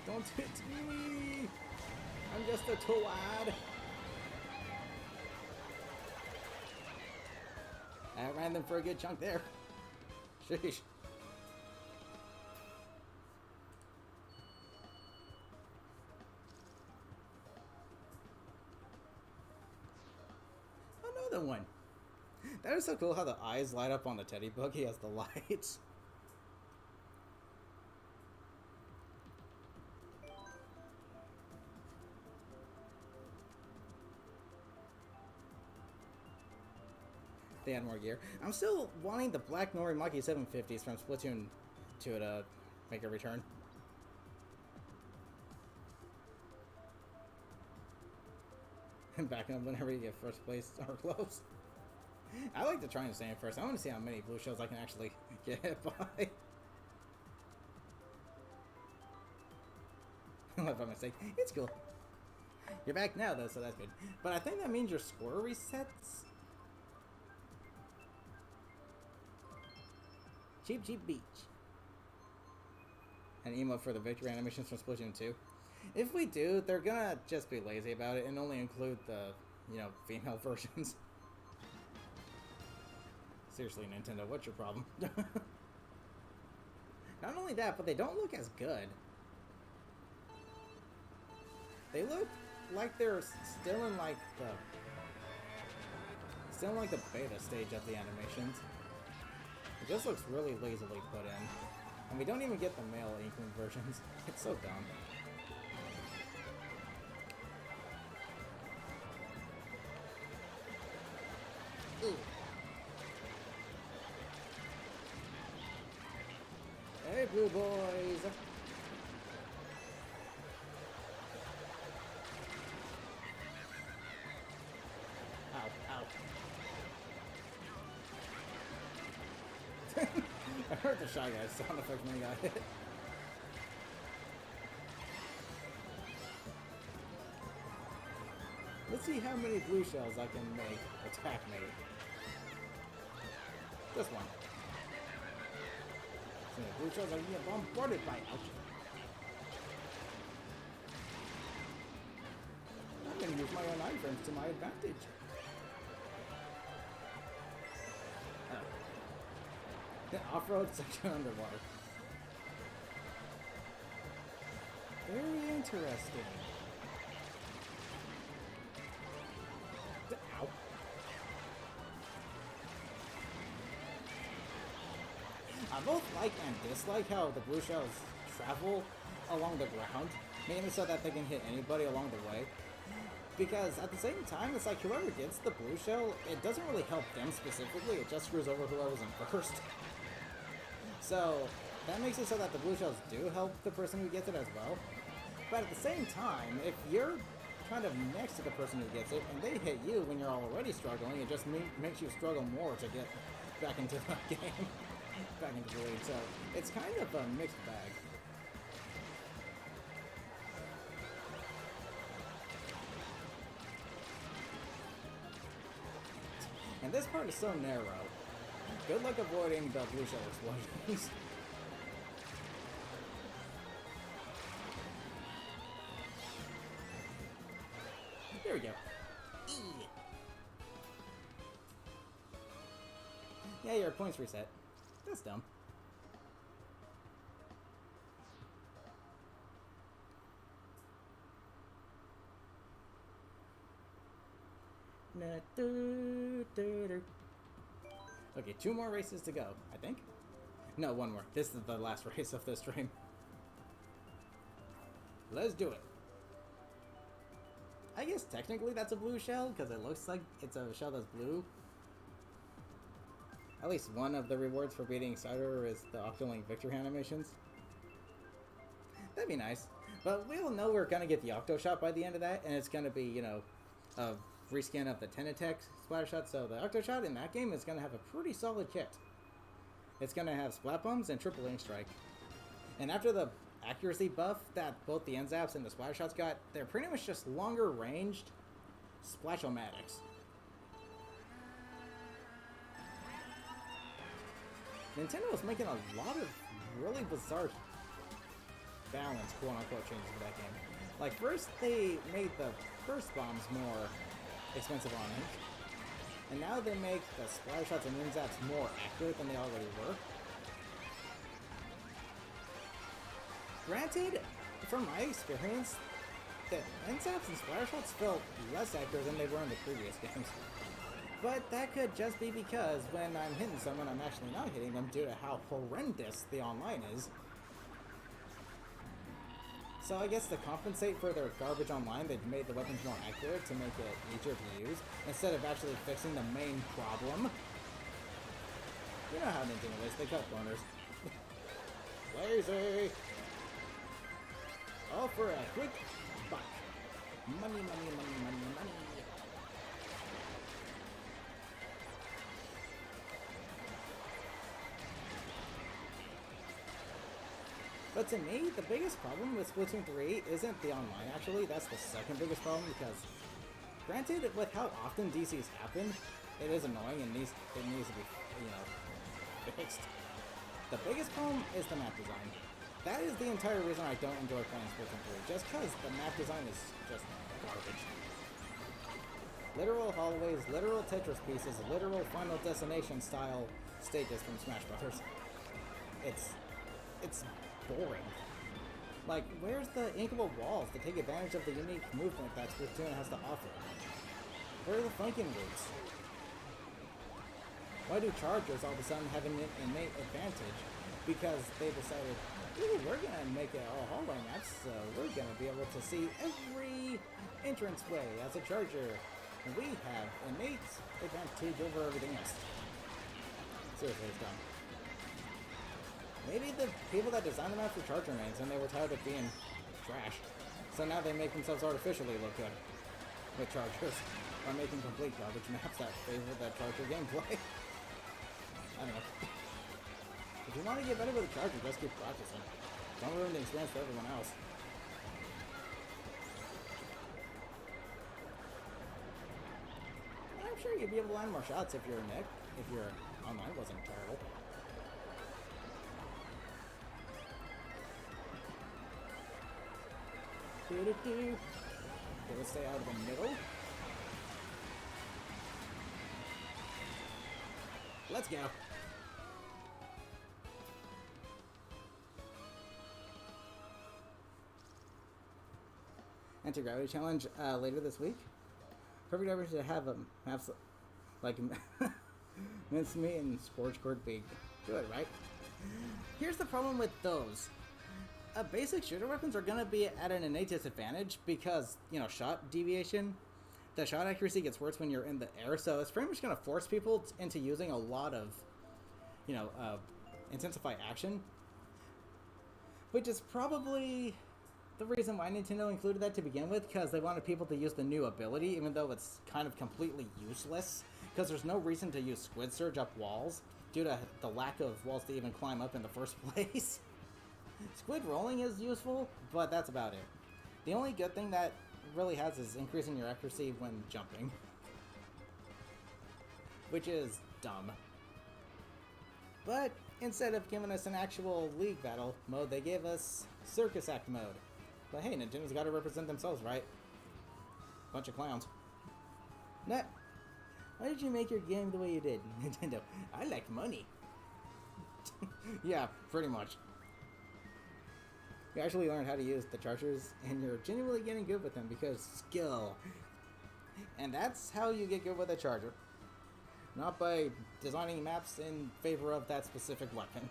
Don't hit me! I'm just a twad! I ran them for a good chunk there. Sheesh. Another one! That is so cool how the eyes light up on the teddy buggy as the lights. They had more gear. I'm still wanting the Black Nori Maki 750s from Splatoon 2 to make a return. And backing up whenever you get first place or close. I like to try and stand first. I want to see how many blue shells I can actually get hit by. Left by mistake. It's cool. You're back now though, so that's good. But I think that means your score resets. Cheap Cheap Beach. An emote for the victory animations from Splatoon 2. If we do, they're gonna just be lazy about it and only include the, female versions. Seriously, Nintendo, what's your problem? Not only that, but they don't look as good. They look like they're still in the beta stage of the animations. It just looks really lazily put in. And we don't even get the male Inkling versions. It's so dumb. Ooh. Hey, blue boys! Ow, ow. I heard the Shy Guys sound effect when he got hit. Let's see how many blue shells I can make attack me. Just one. So blue shells are being bombarded by ouch. I can use my own iframes to my advantage. The off-road section underwater. Very interesting. Ow. I both like and dislike how the blue shells travel along the ground, mainly so that they can hit anybody along the way. Because at the same time, it's like whoever gets the blue shell, it doesn't really help them specifically, it just screws over whoever's in first. So, that makes it so that the blue shells do help the person who gets it as well. But at the same time, if you're kind of next to the person who gets it, and they hit you when you're already struggling, it just makes you struggle more to get back into the game, back into the lead. So, it's kind of a mixed bag. And this part is so narrow. Good luck avoiding the blue shell explosions. There we go. Yeah, your points reset. That's dumb. Okay, 2 more races to go, I think. No, 1 more. This is the last race of this stream. Let's do it. I guess technically that's a blue shell, because it looks like it's a shell that's blue. At least one of the rewards for beating Cider is the Octolink victory animations. That'd be nice. But we all know we're gonna get the Octo Shot by the end of that, and it's gonna be, you know, a reskin of the Tenatech Splatter Shot, so the Octo Shot in that game is gonna have a pretty solid kit. It's gonna have Splat Bombs and Triple Aim Strike. And after the accuracy buff that both the N-Zaps and the Splatter Shots got, they're pretty much just longer ranged Splasho-matics. Nintendo is making a lot of really bizarre balance, quote-unquote, changes for that game. Like, first they made the burst bombs more expensive on it, and now they make the Splatter Shots and N-Zaps more accurate than they already were. Granted, from my experience, the N-Zaps and Splatter Shots felt less accurate than they were in the previous games. But that could just be because when I'm hitting someone, I'm actually not hitting them due to how horrendous the online is. So I guess to compensate for their garbage online, they've made the weapons more accurate to make it easier to use, instead of actually fixing the main problem. You know how Nintendo is, they cut corners. Lazy! All for a quick buck. Money, money, money, money, money. But to me, the biggest problem with Splatoon 3 isn't the online, actually. That's the second biggest problem, because granted, with how often DCs happen, it is annoying and it needs to be, you know, fixed. The biggest problem is the map design. That is the entire reason I don't enjoy playing Splatoon 3, just because the map design is just garbage. Literal hallways, literal Tetris pieces, literal Final Destination style stages from Smash Bros. It's boring. Like, where's the inkable walls to take advantage of the unique movement that Splatoon has to offer? Where are the flanking routes? Why do chargers all of a sudden have an innate advantage? Because they decided, ooh, we're gonna make it all hallway maps, so we're gonna be able to see every entranceway as a charger. And we have innate advantage over everything else. Seriously, it's dumb. Maybe the people that designed the map were charger mains and they were tired of being trash. So now they make themselves artificially look good with chargers by making complete garbage maps that favor the charger gameplay. I don't know. If you want to get better with a charger, just keep practicing. Don't ruin the experience for everyone else. I'm sure you'd be able to land more shots if you're Nick, if your online wasn't terrible. Okay, let's stay out of the middle. Let's go. Anti-gravity challenge later this week. Perfect opportunity to have maps like mincemeat and Scorchcord be good, right? Here's the problem with those. Basic shooter weapons are going to be at an innate disadvantage because, you know, shot deviation, the shot accuracy gets worse when you're in the air, so it's pretty much going to force people into using a lot of, you know, intensify action, which is probably the reason why Nintendo included that to begin with, because they wanted people to use the new ability, even though it's kind of completely useless, because there's no reason to use Squid Surge up walls due to the lack of walls to even climb up in the first place. Squid rolling is useful, but that's about it. The only good thing that really has is increasing your accuracy when jumping, which is dumb. But instead of giving us an actual League battle mode, they gave us Circus Act mode. But hey, Nintendo's got to represent themselves, right? Bunch of clowns. Nah. Why did you make your game the way you did, Nintendo? I like money. Yeah, pretty much. You actually learned how to use the chargers, and you're genuinely getting good with them because skill. And that's how you get good with a charger. not by designing maps in favor of that specific weapon.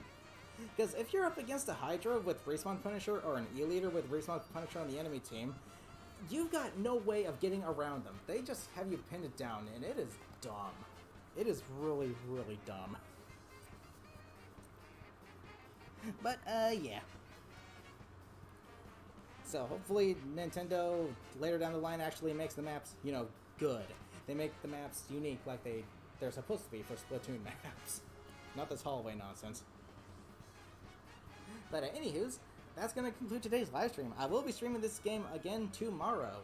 Because if you're up against a Hydra with Respawn Punisher or an E-Leader with Respawn Punisher on the enemy team, you've got no way of getting around them. They just have you pinned it down, and it is dumb. It is really, really dumb. But, yeah. So, hopefully Nintendo, later down the line, actually makes the maps, you know, good. They make the maps unique like they're supposed to be for Splatoon maps. Not this hallway nonsense. But anywho's, that's going to conclude today's live stream. I will be streaming this game again tomorrow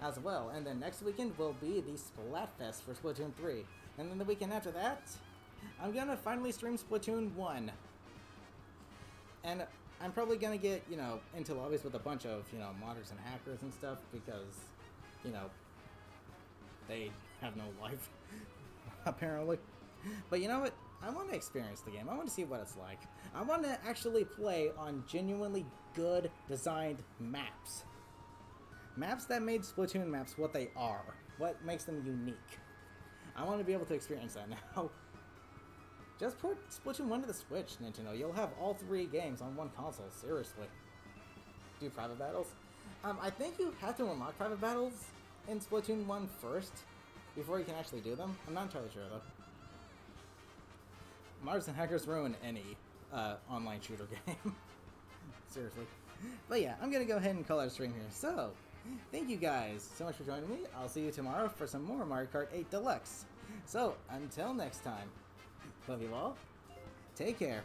as well. And then next weekend will be the Splatfest for Splatoon 3. And then the weekend after that, I'm going to finally stream Splatoon 1. And I'm probably going to get, you know, into lobbies with a bunch of, you know, modders and hackers and stuff because, you know, they have no life, apparently. But you know what? I want to experience the game. I want to see what it's like. I want to actually play on genuinely good designed maps. Maps that made Splatoon maps what they are. What makes them unique. I want to be able to experience that now. Just port Splatoon 1 to the Switch, Nintendo. You'll have all 3 games on one console. Seriously. Do private battles? I think you have to unlock private battles in Splatoon 1 first before you can actually do them. I'm not entirely sure, though. Modders and hackers ruin any online shooter game. Seriously. But yeah, I'm going to go ahead and call out a stream here. So, thank you guys so much for joining me. I'll see you tomorrow for some more Mario Kart 8 Deluxe. So, until next time, love you all. Take care.